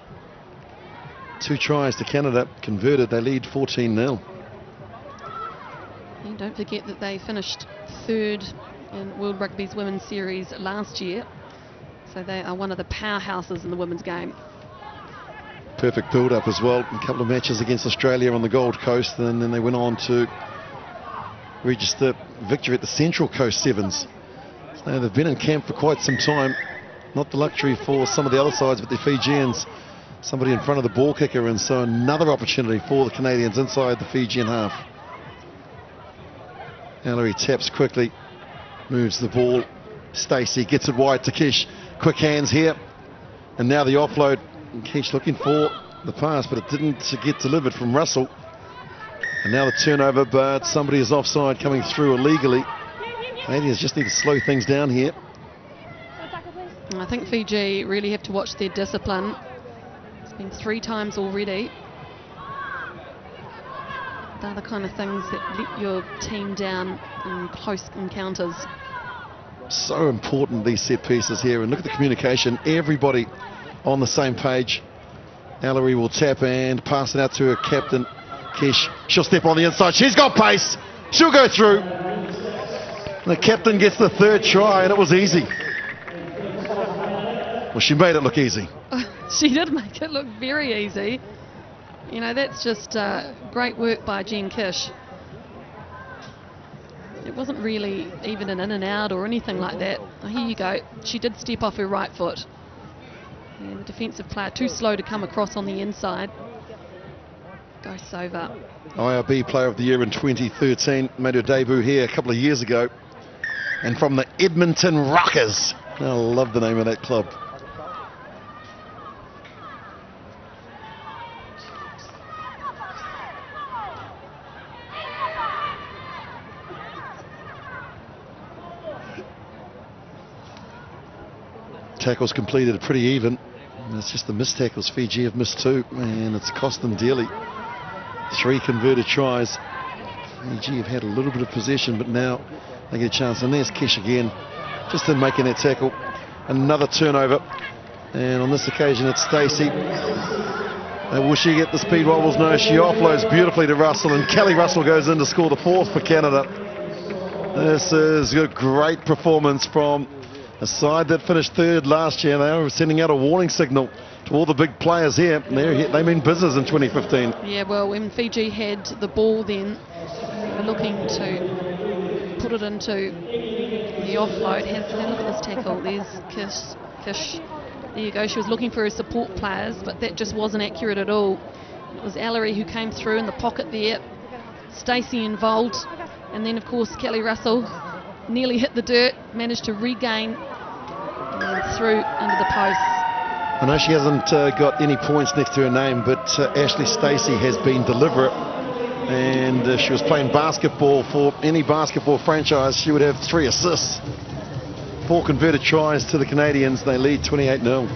2 tries to Canada converted. They lead 14-0. And don't forget that they finished 3rd in World Rugby's Women's Series last year. So they are one of the powerhouses in the women's game. Perfect build-up as well. A couple of matches against Australia on the Gold Coast, and then they went on to register victory at the Central Coast Sevens. So they've been in camp for quite some time. Not the luxury for some of the other sides, but the Fijians, somebody in front of the ball kicker, and so another opportunity for the Canadians inside the Fijian half. Ellery taps quickly, moves the ball. Stacey gets it wide to Kish. Quick hands here, and now the offload. Kish looking for the pass, but it didn't get delivered from Russell. And now the turnover, but somebody is offside coming through illegally. Canadians just need to slow things down here. I think Fiji really have to watch their discipline. It's been 3 times already. They're the kind of things that let your team down in close encounters. So important, these set pieces here. And look at the communication. Everybody on the same page. Ellery will tap and pass it out to her captain, Kish. She'll step on the inside. She's got pace. She'll go through. The captain gets the 3rd try, and it was easy. Well, she made it look easy. She did make it look very easy. You know, that's just great work by Jen Kish. It wasn't really even an in and out or anything like that. Oh, here you go. She did step off her right foot. And the defensive player too slow to come across on the inside. Go Sova. IRB Player of the Year in 2013. Made her debut here a couple of years ago. And from the Edmonton Rockers. I love the name of that club. Tackles completed pretty even. And it's just the missed tackles. Fiji have missed 2, and it's cost them dearly. 3 converted tries. Fiji have had a little bit of possession, but now they get a chance. And there's Kish again, just in making that tackle. Another turnover, and on this occasion it's Stacey. Will she get the speed wobbles? No, she offloads beautifully to Russell, and Kelly Russell goes in to score the 4th for Canada. This is a great performance from a side that finished 3rd last year. They were sending out a warning signal to all the big players here. They mean business in 2015. Yeah, well, when Fiji had the ball then, they were looking to put it into the offload. Look at this tackle. There's Kish. There you go. She was looking for her support players, but that just wasn't accurate at all. It was Ellery who came through in the pocket there. Stacey involved. And then, of course, Kelly Russell nearly hit the dirt, managed to regain through under the post. I know she hasn't got any points next to her name, but Ashley Stacey has been deliberate. And if she was playing basketball for any basketball franchise, she would have 3 assists. 4 converted tries to the Canadians. They lead 28-0.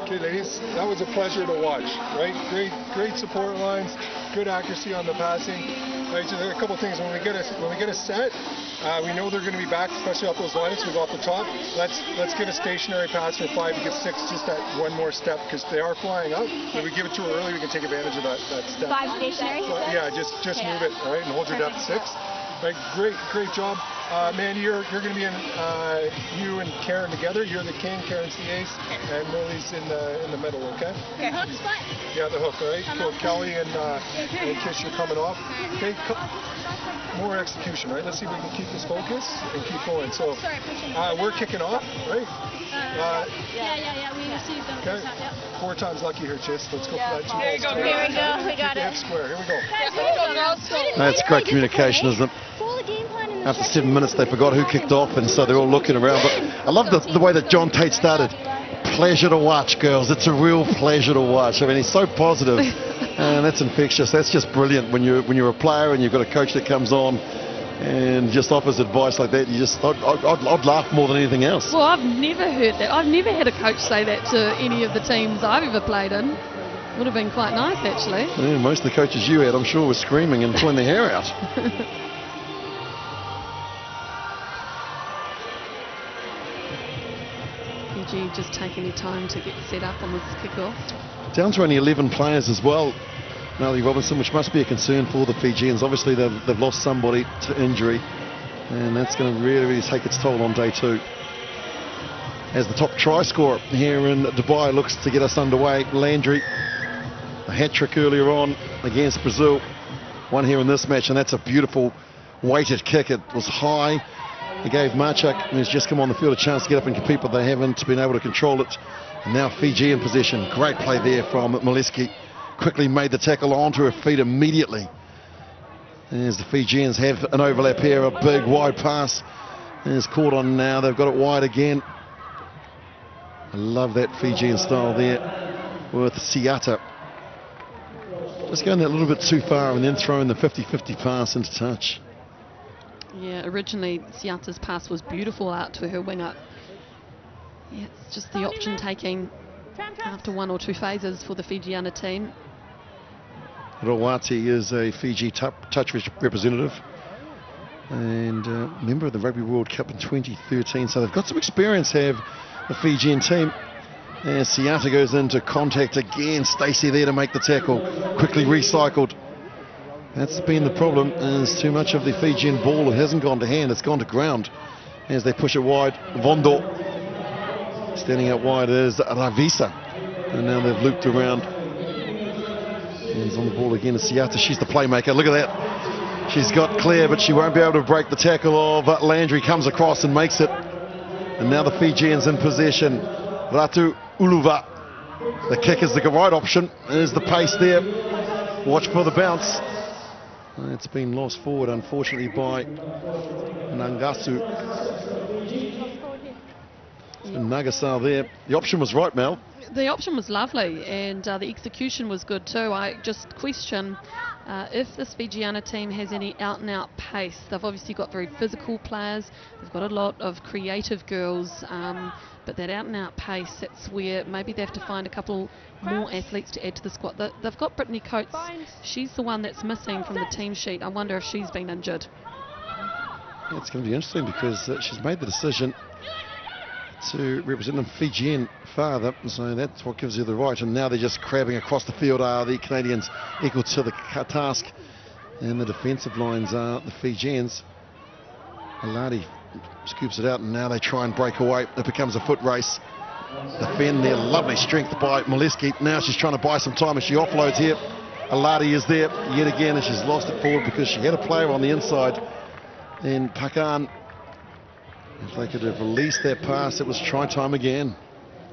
Okay, ladies, that was a pleasure to watch, right? Great support lines, good accuracy on the passing. Right, so there are a couple things when we get a set, we know they're going to be back, especially off those lineups. We go off the top. Let's get a stationary pass for 5 to get 6, just that one more step because they are flying up. If we give it to her early, we can take advantage of that step. 5 stationary. So, yeah, just move it, all right, and hold your depth 6. Right, great job. Mandy, you're going to be in, you and Karen together. You're the king, Karen's the ace, and Millie's in the middle, okay? Okay, hook spot? Yeah, the hook, all right? Cool. Kelly and Kish, you're coming off. Okay, more execution, right? Let's see if we can keep this focus and keep going. So, we're kicking off, right? Yeah, we received them. Okay. 4 times lucky here, Chis. Let's go for that 2 Here we go, we got it. Square, here we go. That's great communication, isn't it? After 7 minutes, they forgot who kicked off, and so they're all looking around. But I love the way that John Tate started. Pleasure to watch, girls. It's a real pleasure to watch. I mean, he's so positive, and that's infectious. That's just brilliant when you're a player and you've got a coach that comes on and just offers advice like that. I'd laugh more than anything else. Well, I've never heard that. I've never had a coach say that to any of the teams I've ever played in. Would have been quite nice, actually. Yeah, most of the coaches you had, I'm sure, were screaming and pulling their hair out. Fiji just taking their time to get set up on this kickoff. Down to only 11 players as well. Melody Robinson, which must be a concern for the Fijians. Obviously, they've lost somebody to injury, and that's going to really take its toll on day 2. As the top try scorer here in Dubai looks to get us underway, Landry, a hat-trick earlier on against Brazil. One here in this match, and that's a beautiful weighted kick. It was high. It gave Marchuk, who's just come on the field, a chance to get up and compete, but they haven't been able to control it. And now Fiji in possession. Great play there from Maleski. quickly made the tackle onto her feet immediately. As the Fijians have an overlap here, a big wide pass is caught on now. They've got it wide again. I love that Fijian style there with Siata. Just going that little bit too far and then throwing the 50-50 pass into touch. Yeah, originally Siata's pass was beautiful out to her winger. Yeah, it's just the option taking after one or two phases for the Fijiana team. Rawati is a Fiji touch representative and member of the Rugby World Cup in 2013, so they've got some experience, have the Fijian team. As Siata goes into contact again, Stacey there to make the tackle, quickly recycled. That's been the problem, is too much of the Fijian ball. It hasn't gone to hand, it's gone to ground as they push it wide. Vondo standing out wide is Ravisa, and now they've looped around. Hands on the ball again is Siata. She's the playmaker. Look at that. She's got clear, but she won't be able to break the tackle of Landry. Comes across and makes it. And now the Fijians in possession. Ratu Uluva. The kick is the right option. There's the pace there. Watch for the bounce. It's been lost forward, unfortunately, by Nangasu. And Nagasar there. The option was right, Mel. The option was lovely, and the execution was good too. I just question if this Fijiana team has any out-and-out pace. They've obviously got very physical players. They've got a lot of creative girls, but that out-and-out pace, that's where maybe they have to find a couple more athletes to add to the squad. They've got Brittany Coates. She's the one that's missing from the team sheet. I wonder if she's been injured. Yeah, it's going to be interesting because she's made the decision to represent the Fijian father, so that's what gives you the right. And now they're just crabbing across the field, are the Canadians, equal to the task. And the defensive lines are the Fijians. Aladi scoops it out, and now they try and break away. It becomes a foot race. Defend there, lovely strength by Molesky. Now she's trying to buy some time as she offloads here. Aladi is there yet again, and she's lost it forward because she had a player on the inside. And Pakan, if they could have released that pass, it was try time again.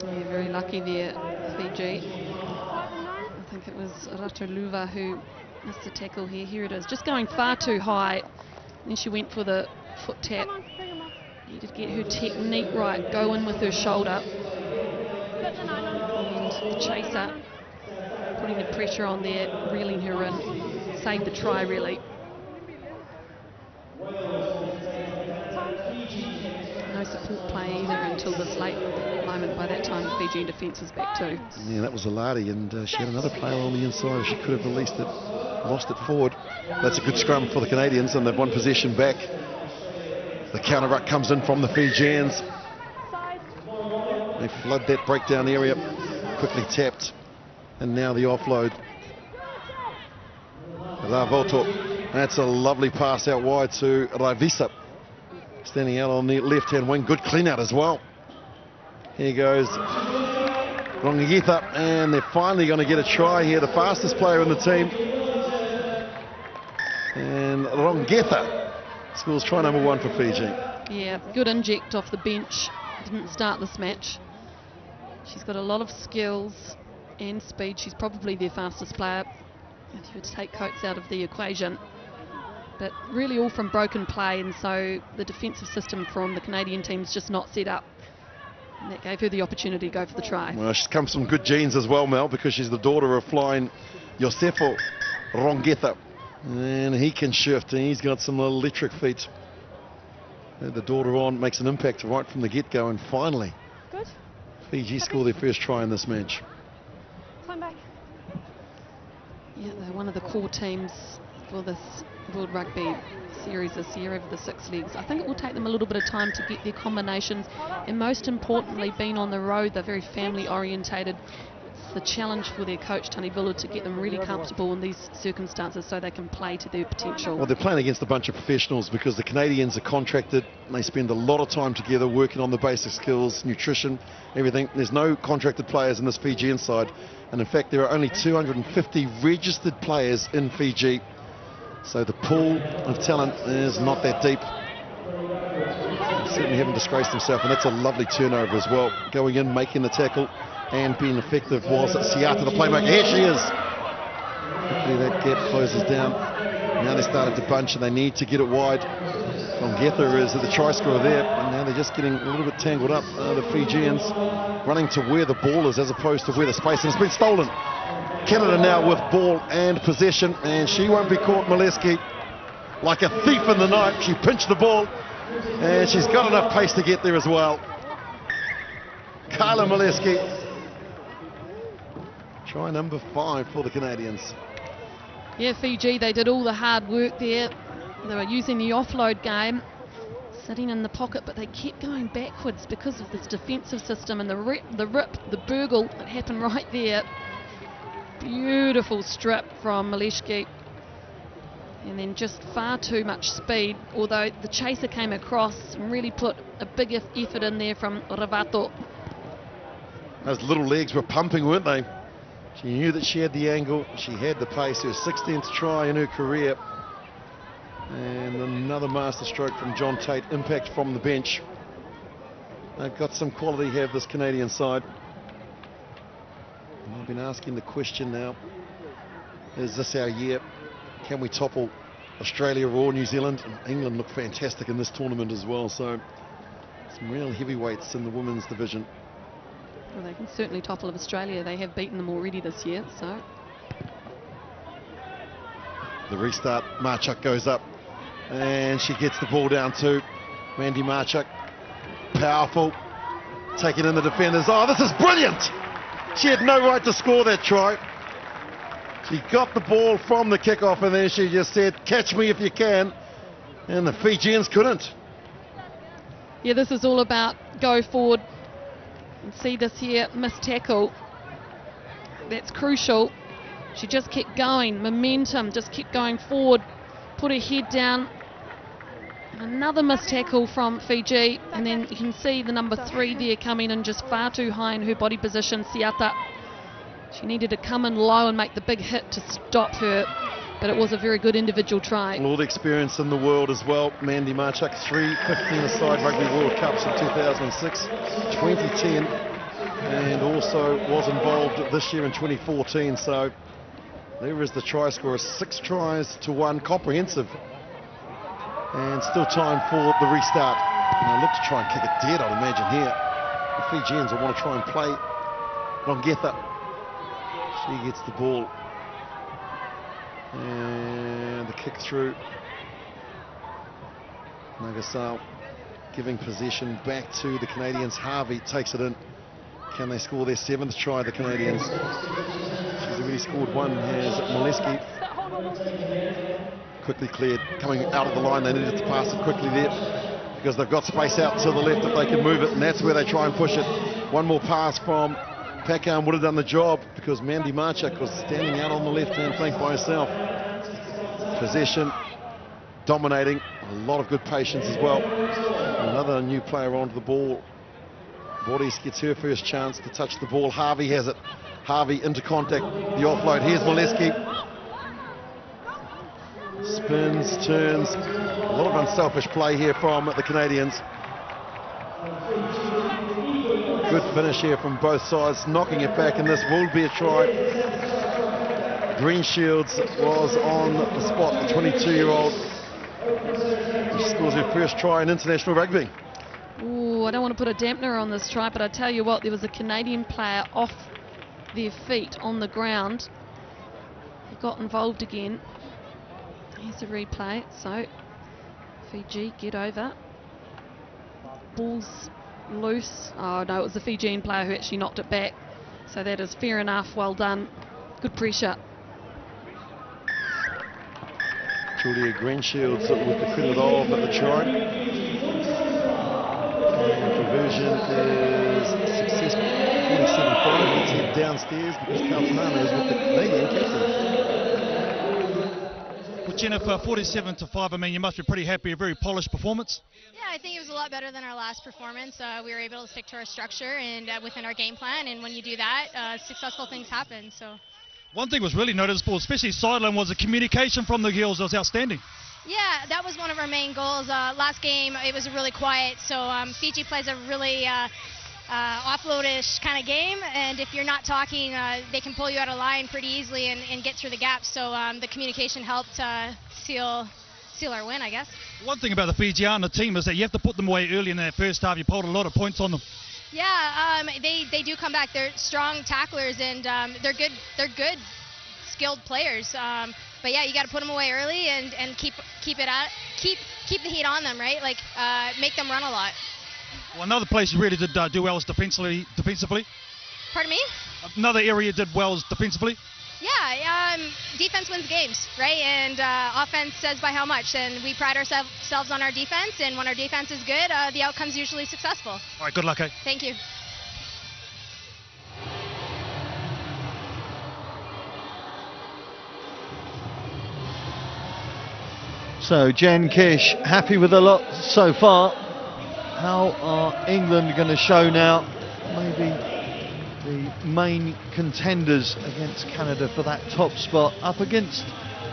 Yeah, very lucky there, Fiji. I think it was Ratuluva who missed the tackle here. Here it is, just going far too high. Then she went for the foot tap. Needed to get her technique right, go in with her shoulder. And the chaser, putting the pressure on there, reeling her in. Saved the try, really. No support play either until this late moment. By that time, the Fijian defence was back too. Yeah, that was Aladi, and she had another player on the inside. She could have released it, lost it forward. That's a good scrum for the Canadians, and they've won possession back. The counter ruck comes in from the Fijians. They flood that breakdown area, quickly tapped, and now the offload. Ravoto, that's a lovely pass out wide to Ravisa. Standing out on the left-hand wing, good clean out as well. Here goes Rongitha, and they're finally going to get a try here, the fastest player in the team. And Rongitha scores try number 1 for Fiji. Yeah, good inject off the bench. Didn't start this match. She's got a lot of skills and speed. She's probably their fastest player if you were to take Coates out of the equation. But really all from broken play, and so the defensive system from the Canadian team's just not set up. And that gave her the opportunity to go for the try. Well, she's come from good genes as well, Mel, because she's the daughter of flying Josefo Rongitha. And he can shift, and he's got some electric feet. The daughter on makes an impact right from the get-go, and finally, good. Fiji score their first try in this match. Time back. Yeah, they're one of the core teams for this World Rugby series this year over the 6 legs. I think it will take them a little bit of time to get their combinations, and most importantly, being on the road, they're very family orientated. It's the challenge for their coach Tani Villa to get them really comfortable in these circumstances so they can play to their potential. Well, they're playing against a bunch of professionals because the Canadians are contracted and they spend a lot of time together working on the basic skills, nutrition, everything. There's no contracted players in this Fijian side, and in fact there are only 250 registered players in Fiji. So the pool of talent is not that deep. They certainly haven't disgraced themselves, and that's a lovely turnover as well. Going in, making the tackle, and being effective was Siata, the playmaker. Here she is. Hopefully that gap closes down. Now they started to bunch and they need to get it wide. Getha is the try scorer there, and now they're just getting a little bit tangled up. The Fijians running to where the ball is as opposed to where the space, and it's been stolen. Canada now with ball and possession, and she won't be caught, Molesky. Like a thief in the night, she pinched the ball, and she's got enough pace to get there as well. Kyla Molesky. Try number 5 for the Canadians. Yeah, Fiji, they did all the hard work there. They were using the offload game, sitting in the pocket, but they kept going backwards because of this defensive system and the rip, the burgle that happened right there. Beautiful strip from Molesky. And then just far too much speed, although the chaser came across and really put a big effort in there from Ravato. Those little legs were pumping, weren't they? She knew that she had the angle, she had the pace. Her 16th try in her career. And another master stroke from John Tate. Impact from the bench. They've got some quality here, this Canadian side. And I've been asking the question now, is this our year? Can we topple Australia or New Zealand? And England look fantastic in this tournament as well. So some real heavyweights in the women's division. Well, they can certainly topple of Australia. They have beaten them already this year. So the restart, Marchuk goes up. And she gets the ball down to Mandy Marchuk. Powerful. Taking in the defenders. Oh, this is brilliant! She had no right to score that try. She got the ball from the kickoff and then she just said, catch me if you can. And the Fijians couldn't. Yeah, this is all about go forward. And see this here, missed tackle. That's crucial. She just kept going. Momentum, just kept going forward. Put her head down. Another missed tackle from Fiji, and then you can see the number 3 there coming in just far too high in her body position, Siata. She needed to come in low and make the big hit to stop her, but it was a very good individual try. All the experience in the world as well. Mandy Marchuk, 3 15-a-side Rugby World Cups in 2006, 2010, and also was involved this year in 2014. So there is the try scorer, 6 tries to 1, comprehensive. And still time for the restart. And they look to try and kick it dead, I'd imagine, here. The Fijians will want to try and play Longetha. She gets the ball. And the kick through. Nagasal giving possession back to the Canadians. Harvey takes it in. Can they score their 7th try, the Canadians? She's already scored 1, has Molesky. Quickly cleared, coming out of the line. They needed to pass it quickly there because they've got space out to the left if they can move it, and that's where they try and push it. One more pass from Packard would have done the job because Mandy Marchuk was standing out on the left-hand flank by herself. Possession, dominating, a lot of good patience as well. Another new player onto the ball. Boris gets her first chance to touch the ball. Harvey has it. Harvey into contact, the offload. Here's Molesky. Spins, turns, a lot of unselfish play here from the Canadians. Good finish here from both sides, knocking it back, and this will be a try. Greenshields was on the spot, the 22-year-old. She scores her first try in international rugby. Ooh, I don't want to put a dampener on this try, but I tell you what, there was a Canadian player off their feet on the ground. He got involved again. Here's a replay. So Fiji get over. Ball's loose. Oh no, it was the Fijian player who actually knocked it back. So that is fair enough. Well done. Good pressure. Julia Greenshields with the credit of the try. And conversion is successful. 47-5. Let's head downstairs because Kalpana is with the Canadian captain. Well, Jennifer, 47-5, I mean, you must be pretty happy, a very polished performance. Yeah, I think it was a lot better than our last performance. We were able to stick to our structure and within our game plan, and when you do that, successful things happen. So. One thing was really noticeable, especially sideline, was the communication from the girls. It was outstanding. Yeah, that was one of our main goals. Last game, it was really quiet, so Fiji plays a really offload-ish kind of game, and if you're not talking, they can pull you out of line pretty easily and get through the gaps. So the communication helped seal our win, I guess. One thing about the Fijiana team is that you have to put them away early in that first half. You pulled a lot of points on them. Yeah, they do come back. They're strong tacklers, and they're good, skilled players. But yeah, you got to put them away early and keep the heat on them, right? Like make them run a lot. Well, another place you really did do well is defensively. Pardon me? Another area you did well is defensively. Yeah, defense wins games, right? And offense says by how much. And we pride ourselves on our defense, and when our defense is good, the outcome's usually successful. All right, good luck, eh? Thank you. So Jen Kish, happy with the lot so far. How are England going to show now? Maybe the main contenders against Canada for that top spot, up against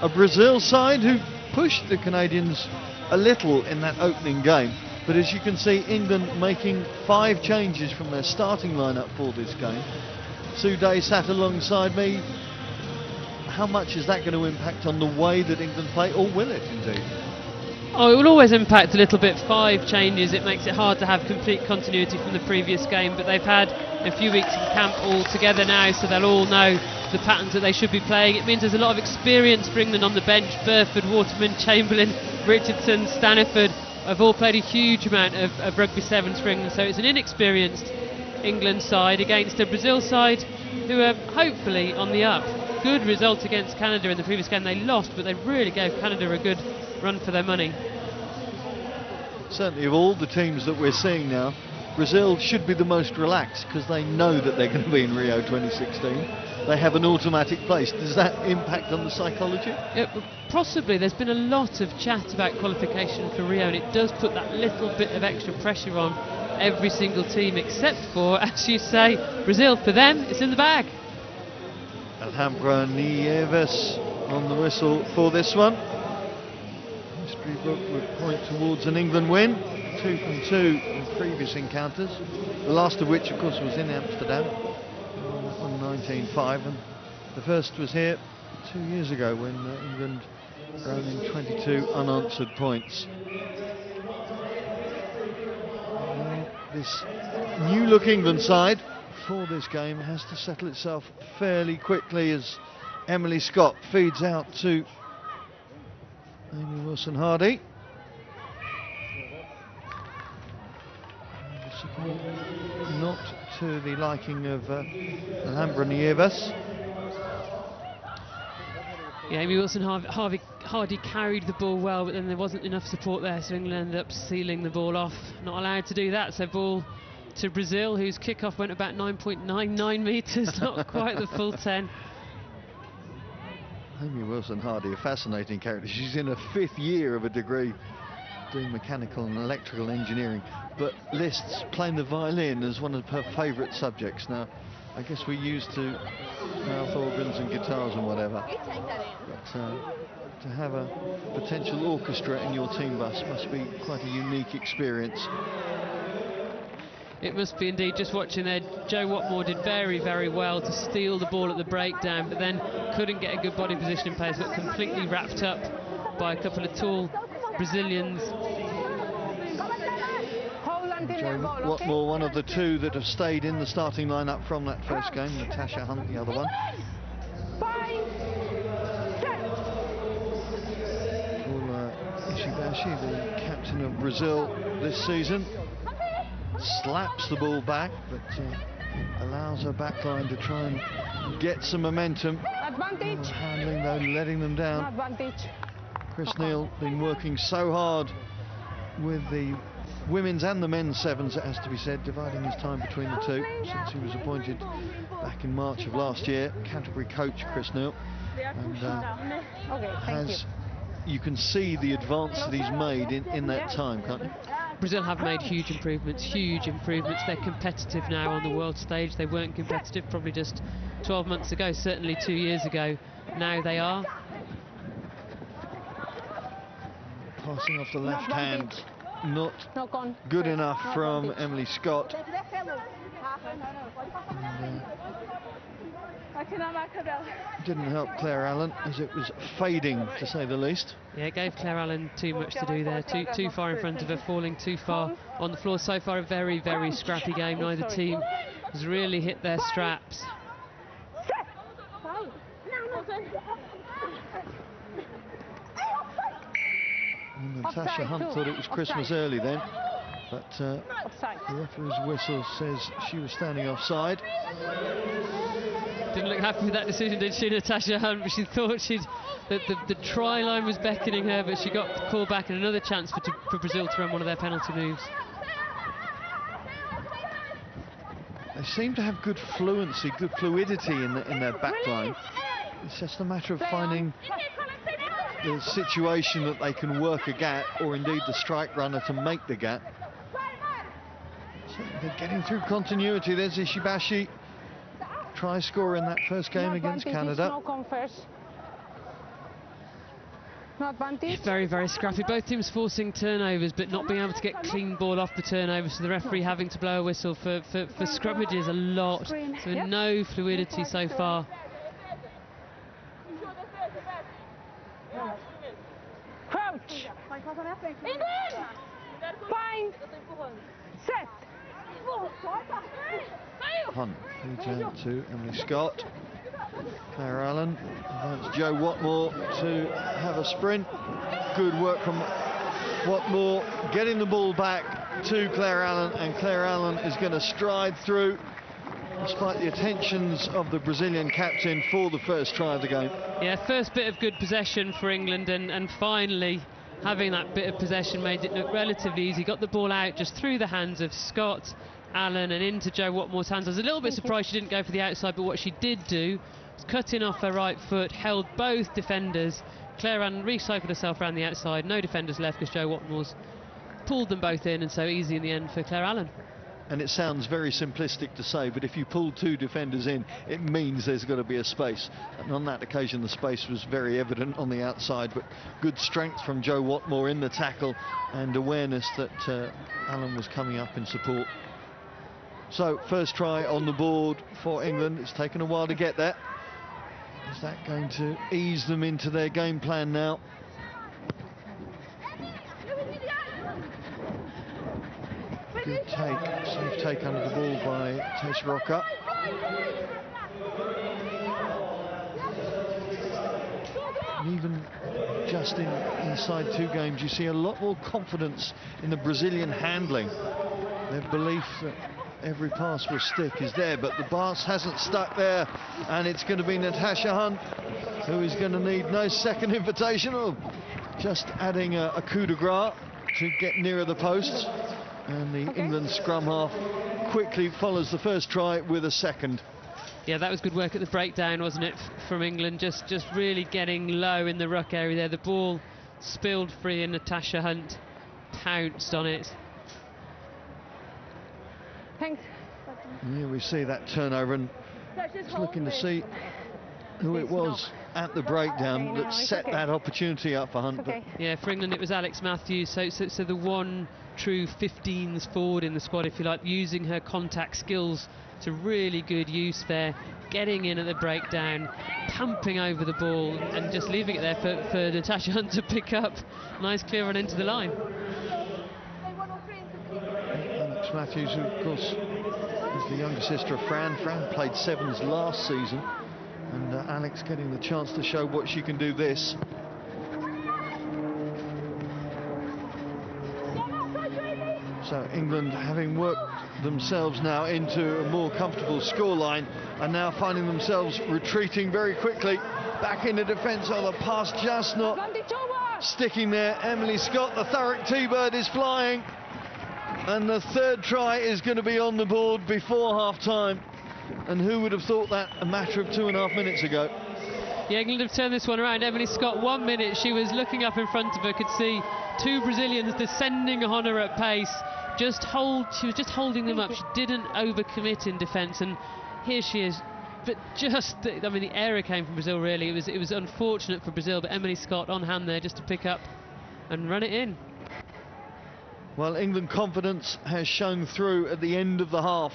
a Brazil side who pushed the Canadians a little in that opening game. But as you can see, England making 5 changes from their starting lineup for this game. Sue Day sat alongside me. How much is that going to impact on the way that England play, or will it indeed? Oh, it will always impact a little bit. 5 changes, it makes it hard to have complete continuity from the previous game, but they've had a few weeks in camp all together now, so they'll all know the patterns that they should be playing. It means there's a lot of experience for England on the bench. Burford, Waterman, Chamberlain, Richardson, Staniford have all played a huge amount of rugby sevens for England, so it's an inexperienced England side against a Brazil side who are hopefully on the up. Good result against Canada in the previous game. They lost, but they really gave Canada a good run for their money. Certainly of all the teams that we're seeing now, Brazil should be the most relaxed because they know that they're going to be in Rio 2016. They have an automatic place. Does that impact on the psychology? Possibly. There's been a lot of chat about qualification for Rio, and it does put that little bit of extra pressure on every single team, except for, as you say, Brazil. For them, it's in the bag. Alhambra Nieves on the whistle for this one. History book would point towards an England win. 2 from 2 in previous encounters, the last of which of course was in Amsterdam on 1905, and the first was here 2 years ago when England ran in 22 unanswered points. This new look England side for this game has to settle itself fairly quickly as Emily Scott feeds out to Amy Wilson-Hardy. Not to the liking of Alhambra Nieves. Yeah, Amy Wilson-Hardy carried the ball well, but then there wasn't enough support there, so England ended up sealing the ball off. Not allowed to do that, so ball to Brazil, whose kickoff went about 9.99 metres, not quite the full 10. Amy Wilson-Hardy, a fascinating character. She's in her 5th year of a degree doing mechanical and electrical engineering, but lists playing the violin as one of her favourite subjects. Now, I guess we're used to mouth organs and guitars and whatever, but to have a potential orchestra in your team bus must be quite a unique experience. It must be indeed. Just watching there, Joe Watmore did very, very well to steal the ball at the breakdown, but then couldn't get a good body position in place, but completely wrapped up by a couple of tall Brazilians. Joe Watmore, one of the 2 that have stayed in the starting lineup from that first game. Natasha Hunt, the other one. Ishibashi, the captain of Brazil this season, slaps the ball back, but allows her backline to try and get some momentum. Handling though, letting them down. Chris Neal been working so hard with the women's and the men's sevens, it has to be said, dividing his time between the 2 since he was appointed back in March of last year. Canterbury coach Chris Neal, and you can see the advance that he's made in that time, can't you? Brazil have made huge improvements, They're competitive now on the world stage. They weren't competitive probably just 12 months ago, certainly 2 years ago. Now they are. Passing off the left hand, not good enough from Emily Scott. Didn't help Claire Allen, as it was fading, to say the least. Yeah, it gave Claire Allen too much to do there, too far in front of her, falling too far on the floor. So far, a very, very scrappy game. Neither team has really hit their straps. And Natasha Hunt thought it was Christmas early then, but the referee's whistle says she was standing offside. Didn't look happy with that decision, did she, Natasha Hunt? But she thought the try line was beckoning her, but she got called back, and another chance for Brazil to run one of their penalty moves. They seem to have good fluency, good fluidity in their backline. It's just a matter of finding the situation that they can work a gap, or indeed the strike runner to make the gap. So they're getting through continuity. There's Ishibashi, try scorer in that first game against Canada. Very, very scrappy. Both teams forcing turnovers, but not being able to get clean ball off the turnover, so the referee having to blow a whistle for scrummages a lot. So no fluidity so far. Crouch. Bind. Set. Hunt feeds out to Emily Scott. Claire Allen invites Jo Watmore to have a sprint. Good work from Watmore, getting the ball back to Claire Allen, and Claire Allen is going to stride through, despite the attentions of the Brazilian captain, for the first try of the game. Yeah, first bit of good possession for England, and finally having that bit of possession made it look relatively easy. Got the ball out just through the hands of Scott, Allen, and into Jo Watmore's hands. I was a little bit surprised she didn't go for the outside, but what she did do was cutting off her right foot, held both defenders. Claire Allen recycled herself around the outside, no defenders left because Jo Watmore's pulled them both in, and so easy in the end for Claire Allen. And it sounds very simplistic to say, but if you pull two defenders in, it means there's got to be a space. And on that occasion, the space was very evident on the outside, but good strength from Jo Watmore in the tackle, and awareness that Allen was coming up in support. So, first try on the board for England. It's taken a while to get there. Is that going to ease them into their game plan now? Good take, safe take under the ball by Tess Rocker. And even just inside two games, you see a lot more confidence in the Brazilian handling. Their belief that every pass will stick is there, but the pass hasn't stuck there, and it's going to be Natasha Hunt who is going to need no second invitation, or just adding a coup de grace to get nearer the posts. And the England scrum half quickly follows the first try with a second. Yeah, that was good work at the breakdown, wasn't it, from England? Just really getting low in the ruck area there. The ball spilled free and Natasha Hunt pounced on it. Thanks. Here we see that turnover, and just looking to see who it was at the breakdown that set that opportunity up for Hunt. Okay. Yeah, for England it was Alex Matthews, so the one true 15s forward in the squad, if you like, using her contact skills to really good use there, getting in at the breakdown, pumping over the ball and just leaving it there for Natasha Hunt to pick up. Nice clear run into the line. Alex Matthews, who of course is the younger sister of Fran. Fran played sevens last season, and Alex getting the chance to show what she can do this. So England, having worked themselves now into a more comfortable scoreline, are now finding themselves retreating very quickly back into defence. Oh, the pass just not sticking there. Emily Scott, the Thurrock T-Bird, is flying, and the third try is going to be on the board before half-time. And who would have thought that a matter of 2.5 minutes ago? Yeah, England have turned this one around. Emily Scott, 1 minute, she was looking up in front of her, could see two Brazilians descending on her at pace. She was just holding them up. She didn't overcommit in defence, and here she is. But I mean, the error came from Brazil, really. It was unfortunate for Brazil, but Emily Scott on hand there just to pick up and run it in. Well, England confidence has shown through at the end of the half.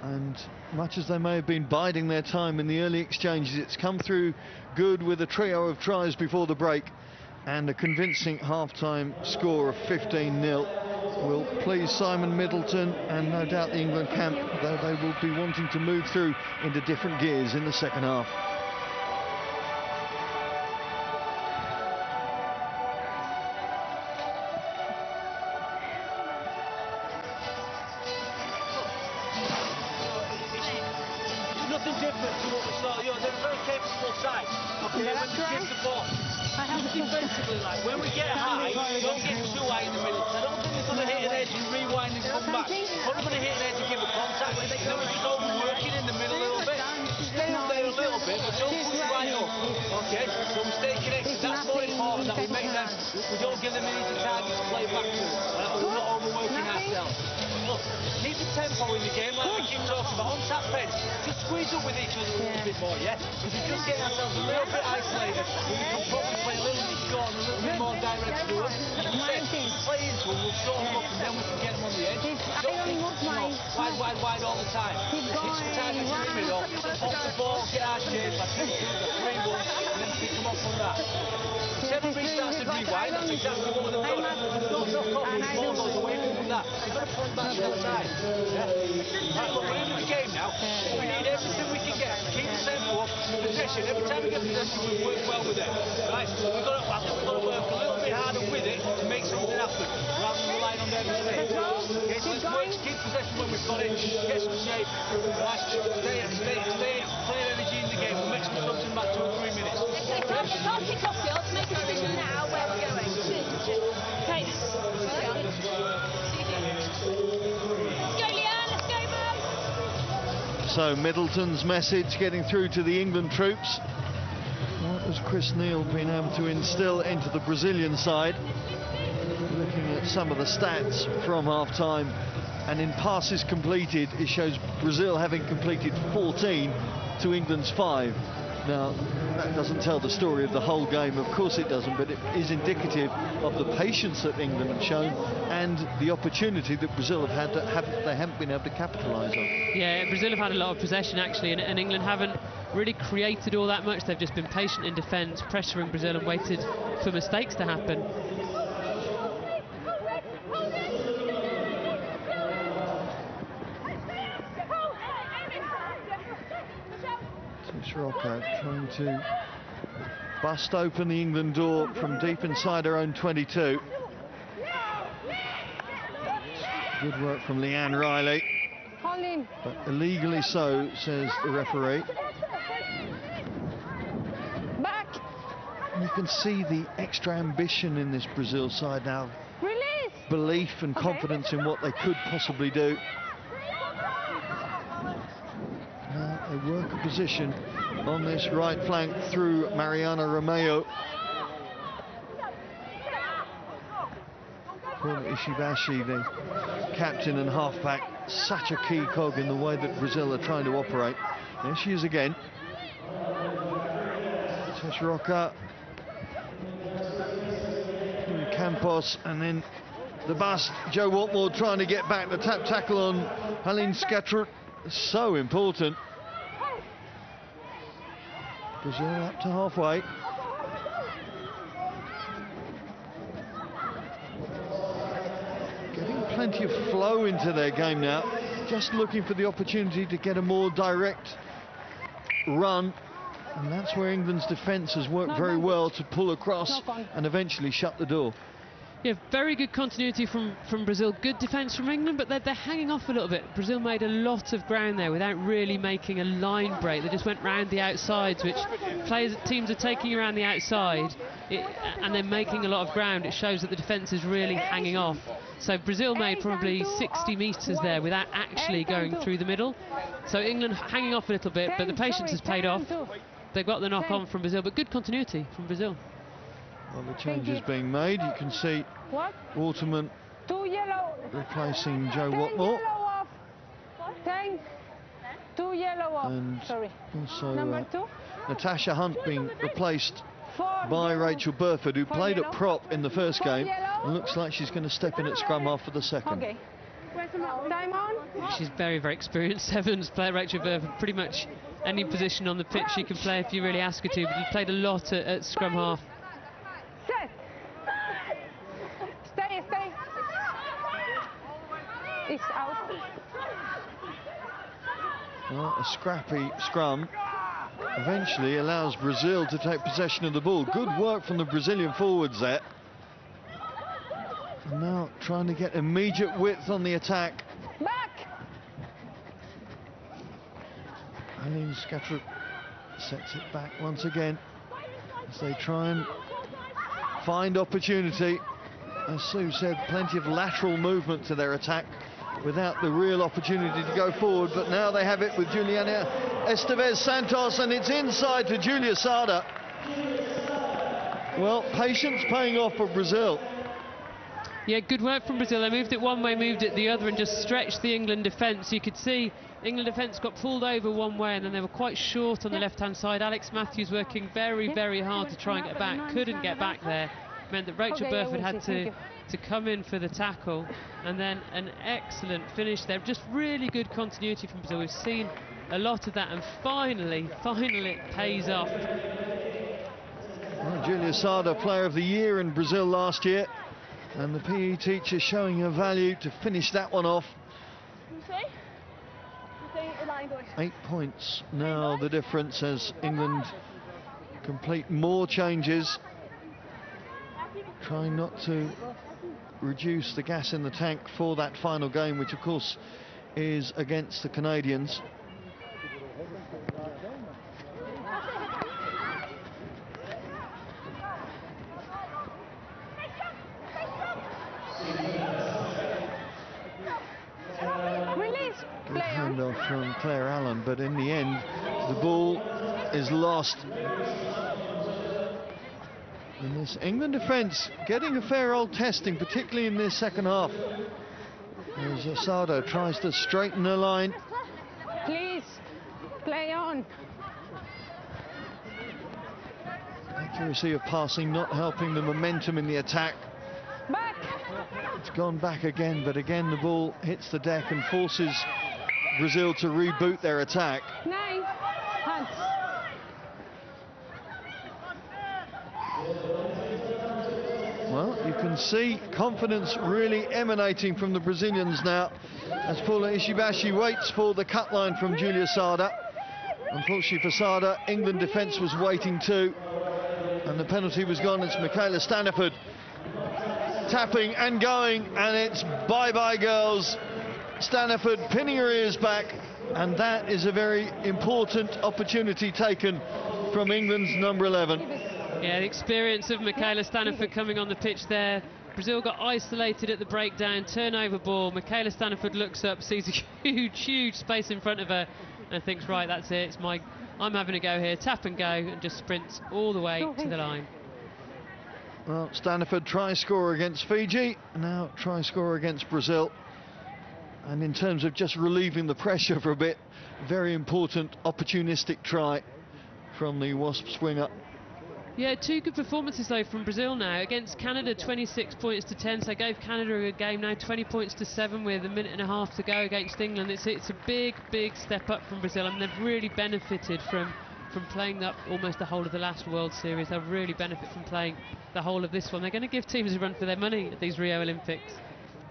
And much as they may have been biding their time in the early exchanges, it's come through good with a trio of tries before the break, and a convincing half-time score of 15-0 will please Simon Middleton and no doubt the England camp, though they will be wanting to move through into different gears in the second half. Defensively, like when we get high, don't get too high in the middle. I don't think they're going to hit an edge and rewind and come back. Put them on a hit an edge and give a contact. Then we're just overworking in the middle a little bit. Stay up there a little bit, but don't push right up. Okay, so we stay connected. That's more important, that we make them, we don't give them an easy target to play back to. We're not overworking ourselves. Look, keep the tempo in the game like we keep talking about. On tap fence, just squeeze up with each other a little bit more, yeah? If we just get ourselves a little bit isolated, we can probably play a little bit short and a little bit more direct to them. As I said, play into them, we'll short them up and then we can get them on the edge. Don't think, wide all the time. Hit some targets in the middle, off the ball, get our shape, like 3-1, and then pick them up from that. If everybody starts to rewind, that's exactly what they've done. There's no problem, the ball goes away from that. You've got to pull back the other side. Yeah? Right, look, we're in the game now. We need everything we can get. Keep the tempo up, possession. Every time we get possession, we work well with it. Right? We've got to work a little bit harder with it to make something happen, rather than relying on their mistakes. Okay, so let's work to keep possession when we've got it, get some shape, right? Stay energy in the game. We'll make some subs in about 2 or 3 minutes. Start kick off, girls. Make a decision now where we're going. Okay. Let's go, Leanne. Let's go, Mum. So Middleton's message getting through to the England troops. What has Chris Neal been able to instill into the Brazilian side? Looking at some of the stats from half-time, and in passes completed, it shows Brazil having completed 14 to England's 5. Now, that doesn't tell the story of the whole game, of course it doesn't, but it is indicative of the patience that England have shown and the opportunity that Brazil have had that they haven't been able to capitalise on. Yeah, Brazil have had a lot of possession actually, and England haven't really created all that much. They've just been patient in defence, pressuring Brazil and waited for mistakes to happen. Rocco trying to bust open the England door from deep inside her own 22. Good work from Leanne Riley, but illegally so, says the referee. Back. You can see the extra ambition in this Brazil side now. Release. Belief and confidence in what they could possibly do. Now they work a position on this right flank through Mariana Romeo. Paul Ishibashi, the captain and halfback, such a key cog in the way that Brazil are trying to operate. There she is again. Tess Roca, Campos, and then the bust. Joe Watmore trying to get back. The tap tackle on Helene Skatrut, so important. Brazil up to halfway. Getting plenty of flow into their game now. Just looking for the opportunity to get a more direct run. And that's where England's defence has worked very well to pull across and eventually shut the door. Yeah, very good continuity from Brazil. Good defence from England, but they're hanging off a little bit. Brazil made a lot of ground there without really making a line break. They just went round the outsides, which teams are taking around the outside and they're making a lot of ground. It shows that the defence is really hanging off. So Brazil made probably 60 metres there without actually going through the middle. So England hanging off a little bit, but the patience has paid off. They've got the knock on from Brazil, but good continuity from Brazil. Well, the changes being made, you can see Waterman replacing Joe Watmore. And also Natasha Hunt being replaced by Rachel Burford, who played at prop in the first game and looks like she's going to step in at scrum half for the second. Time on. She's very, very experienced sevens player, Rachel Burford. Pretty much any position on the pitch she can play if you really ask her to, but she played a lot at scrum half. Set. Stay. It's out. Well, a scrappy scrum eventually allows Brazil to take possession of the ball. Good work from the Brazilian forwards there. And now trying to get immediate width on the attack. Back. Aline Scatrup sets it back once again as they try and find opportunity. As Sue said, plenty of lateral movement to their attack without the real opportunity to go forward, but now they have it with Juliana Estevez Santos, and it's inside to Julia Sada. Well, patience paying off for Brazil. Yeah, good work from Brazil. They moved it one way, moved it the other, and just stretched the England defence. You could see England defence got pulled over one way, and then they were quite short on the left-hand side. Alex Matthews working very, very hard to try and get back. Couldn't get back there. Meant that Rachel Burford had to come in for the tackle, and then an excellent finish there. Just really good continuity from Brazil. We've seen a lot of that, and finally it pays off. Well, Julia Sada, Player of the Year in Brazil last year, and the PE teacher showing her value to finish that one off. 8 points now the difference as England complete more changes, trying not to reduce the gas in the tank for that final game, which of course is against the Canadians. Good handoff from Claire Allen, but in the end the ball is lost. And this England defence getting a fair old testing, particularly in this second half. As Asado tries to straighten the line. Please, play on. Accuracy of passing not helping the momentum in the attack. Back. It's gone back again, but again the ball hits the deck and forces Brazil to reboot their attack. 9 hands. Well, you can see confidence really emanating from the Brazilians now as Paula Ishibashi waits for the cut line from Julia Sada. Unfortunately for Sada, England defence was waiting too, and the penalty was gone. It's Michaela Staniford tapping and going, and it's bye-bye girls. Staniford pinning her ears back, and that is a very important opportunity taken from England's number 11. Yeah, the experience of Michaela Staniford coming on the pitch there. Brazil got isolated at the breakdown, turnover ball. Michaela Staniford looks up, sees a huge space in front of her, and thinks, right, that's it, I'm having a go here, tap and go, and just sprints all the way to the line. Well, Staniford try score against Fiji, now try score against Brazil. And in terms of just relieving the pressure for a bit, very important opportunistic try from the Wasps winger. Yeah, two good performances though from Brazil now. Against Canada, 26 points to 10, so gave Canada a good game now. 20 points to 7 with a minute and a half to go against England. It's a big step up from Brazil, and they've really benefited from playing up almost the whole of the last World Series. They'll really benefit from playing the whole of this one. They're going to give teams a run for their money at these Rio Olympics.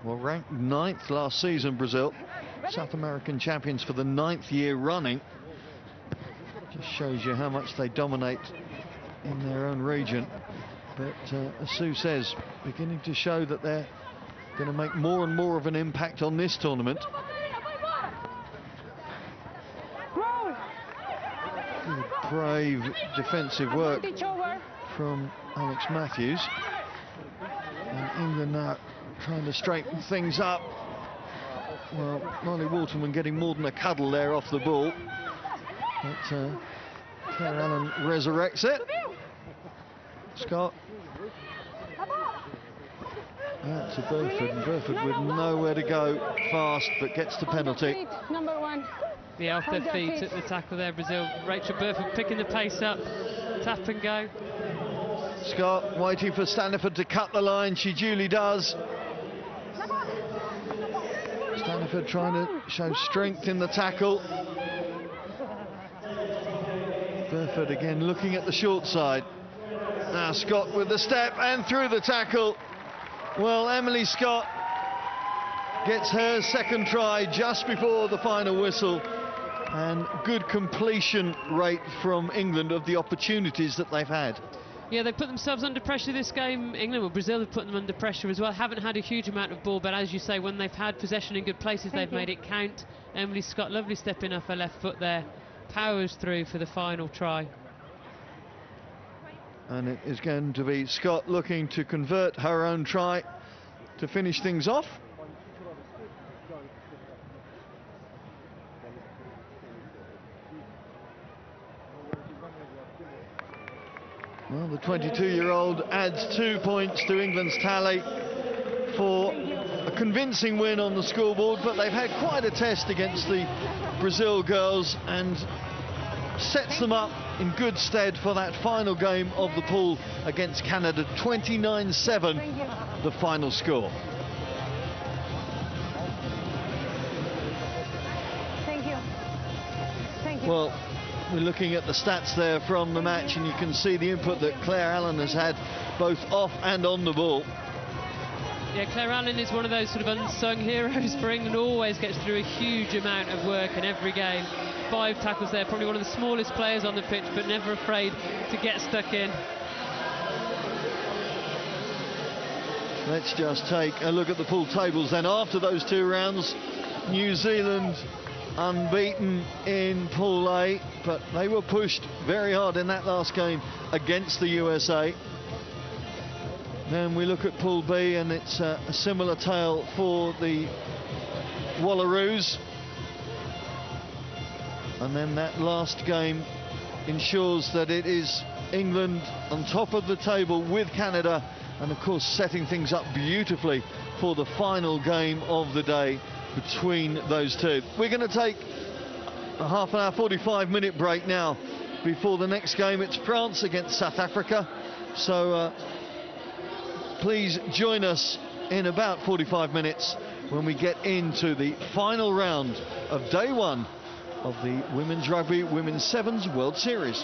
Well, ranked 9th last season, Brazil. South American champions for the 9th year running. Just shows you how much they dominate in their own region. But as Sue says, beginning to show that they're going to make more and more of an impact on this tournament. Good, brave defensive work from Alex Matthews. And England now trying to straighten things up. Well, Molly Waterman getting more than a cuddle there off the ball. But Claire Allen resurrects it. Scott. Out to Burford, and Burford with nowhere to go fast, but gets the penalty. Number 1. Yeah, off their feet at the tackle there, Brazil. Rachel Burford picking the pace up, tap and go. Scott waiting for Staniford to cut the line, she duly does. Stafford trying to show strength in the tackle. Burford again looking at the short side. Now Scott with the step and through the tackle. Well, Emily Scott gets her second try just before the final whistle, and good completion rate from England of the opportunities that they've had. Yeah, they've put themselves under pressure this game. England, or Brazil, have put them under pressure as well. Haven't had a huge amount of ball, but as you say, when they've had possession in good places, they've made it count. Emily Scott, lovely stepping off her left foot there, powers through for the final try. And it is going to be Scott looking to convert her own try to finish things off. Well, the 22-year-old adds 2 points to England's tally for a convincing win on the scoreboard, but they've had quite a test against the Brazil girls and sets them up in good stead for that final game of the pool against Canada. 29-7 the final score. Thank you. Thank you. Well, we're looking at the stats there from the match, and you can see the input that Claire Allen has had both off and on the ball. Yeah, Claire Allen is one of those sort of unsung heroes for England, always gets through a huge amount of work in every game. 5 tackles there, probably one of the smallest players on the pitch, but never afraid to get stuck in. Let's just take a look at the pool tables then. After those 2 rounds, New Zealand unbeaten in Pool A, but they were pushed very hard in that last game against the USA. Then we look at Pool B, and it's a similar tale for the Wallaroos. And then that last game ensures that it is England on top of the table with Canada, and of course setting things up beautifully for the final game of the day between those two. We're going to take a half an hour, 45-minute break now before the next game. It's France against South Africa. So please join us in about 45 minutes when we get into the final round of day 1 of the Women's Rugby Women's Sevens World Series.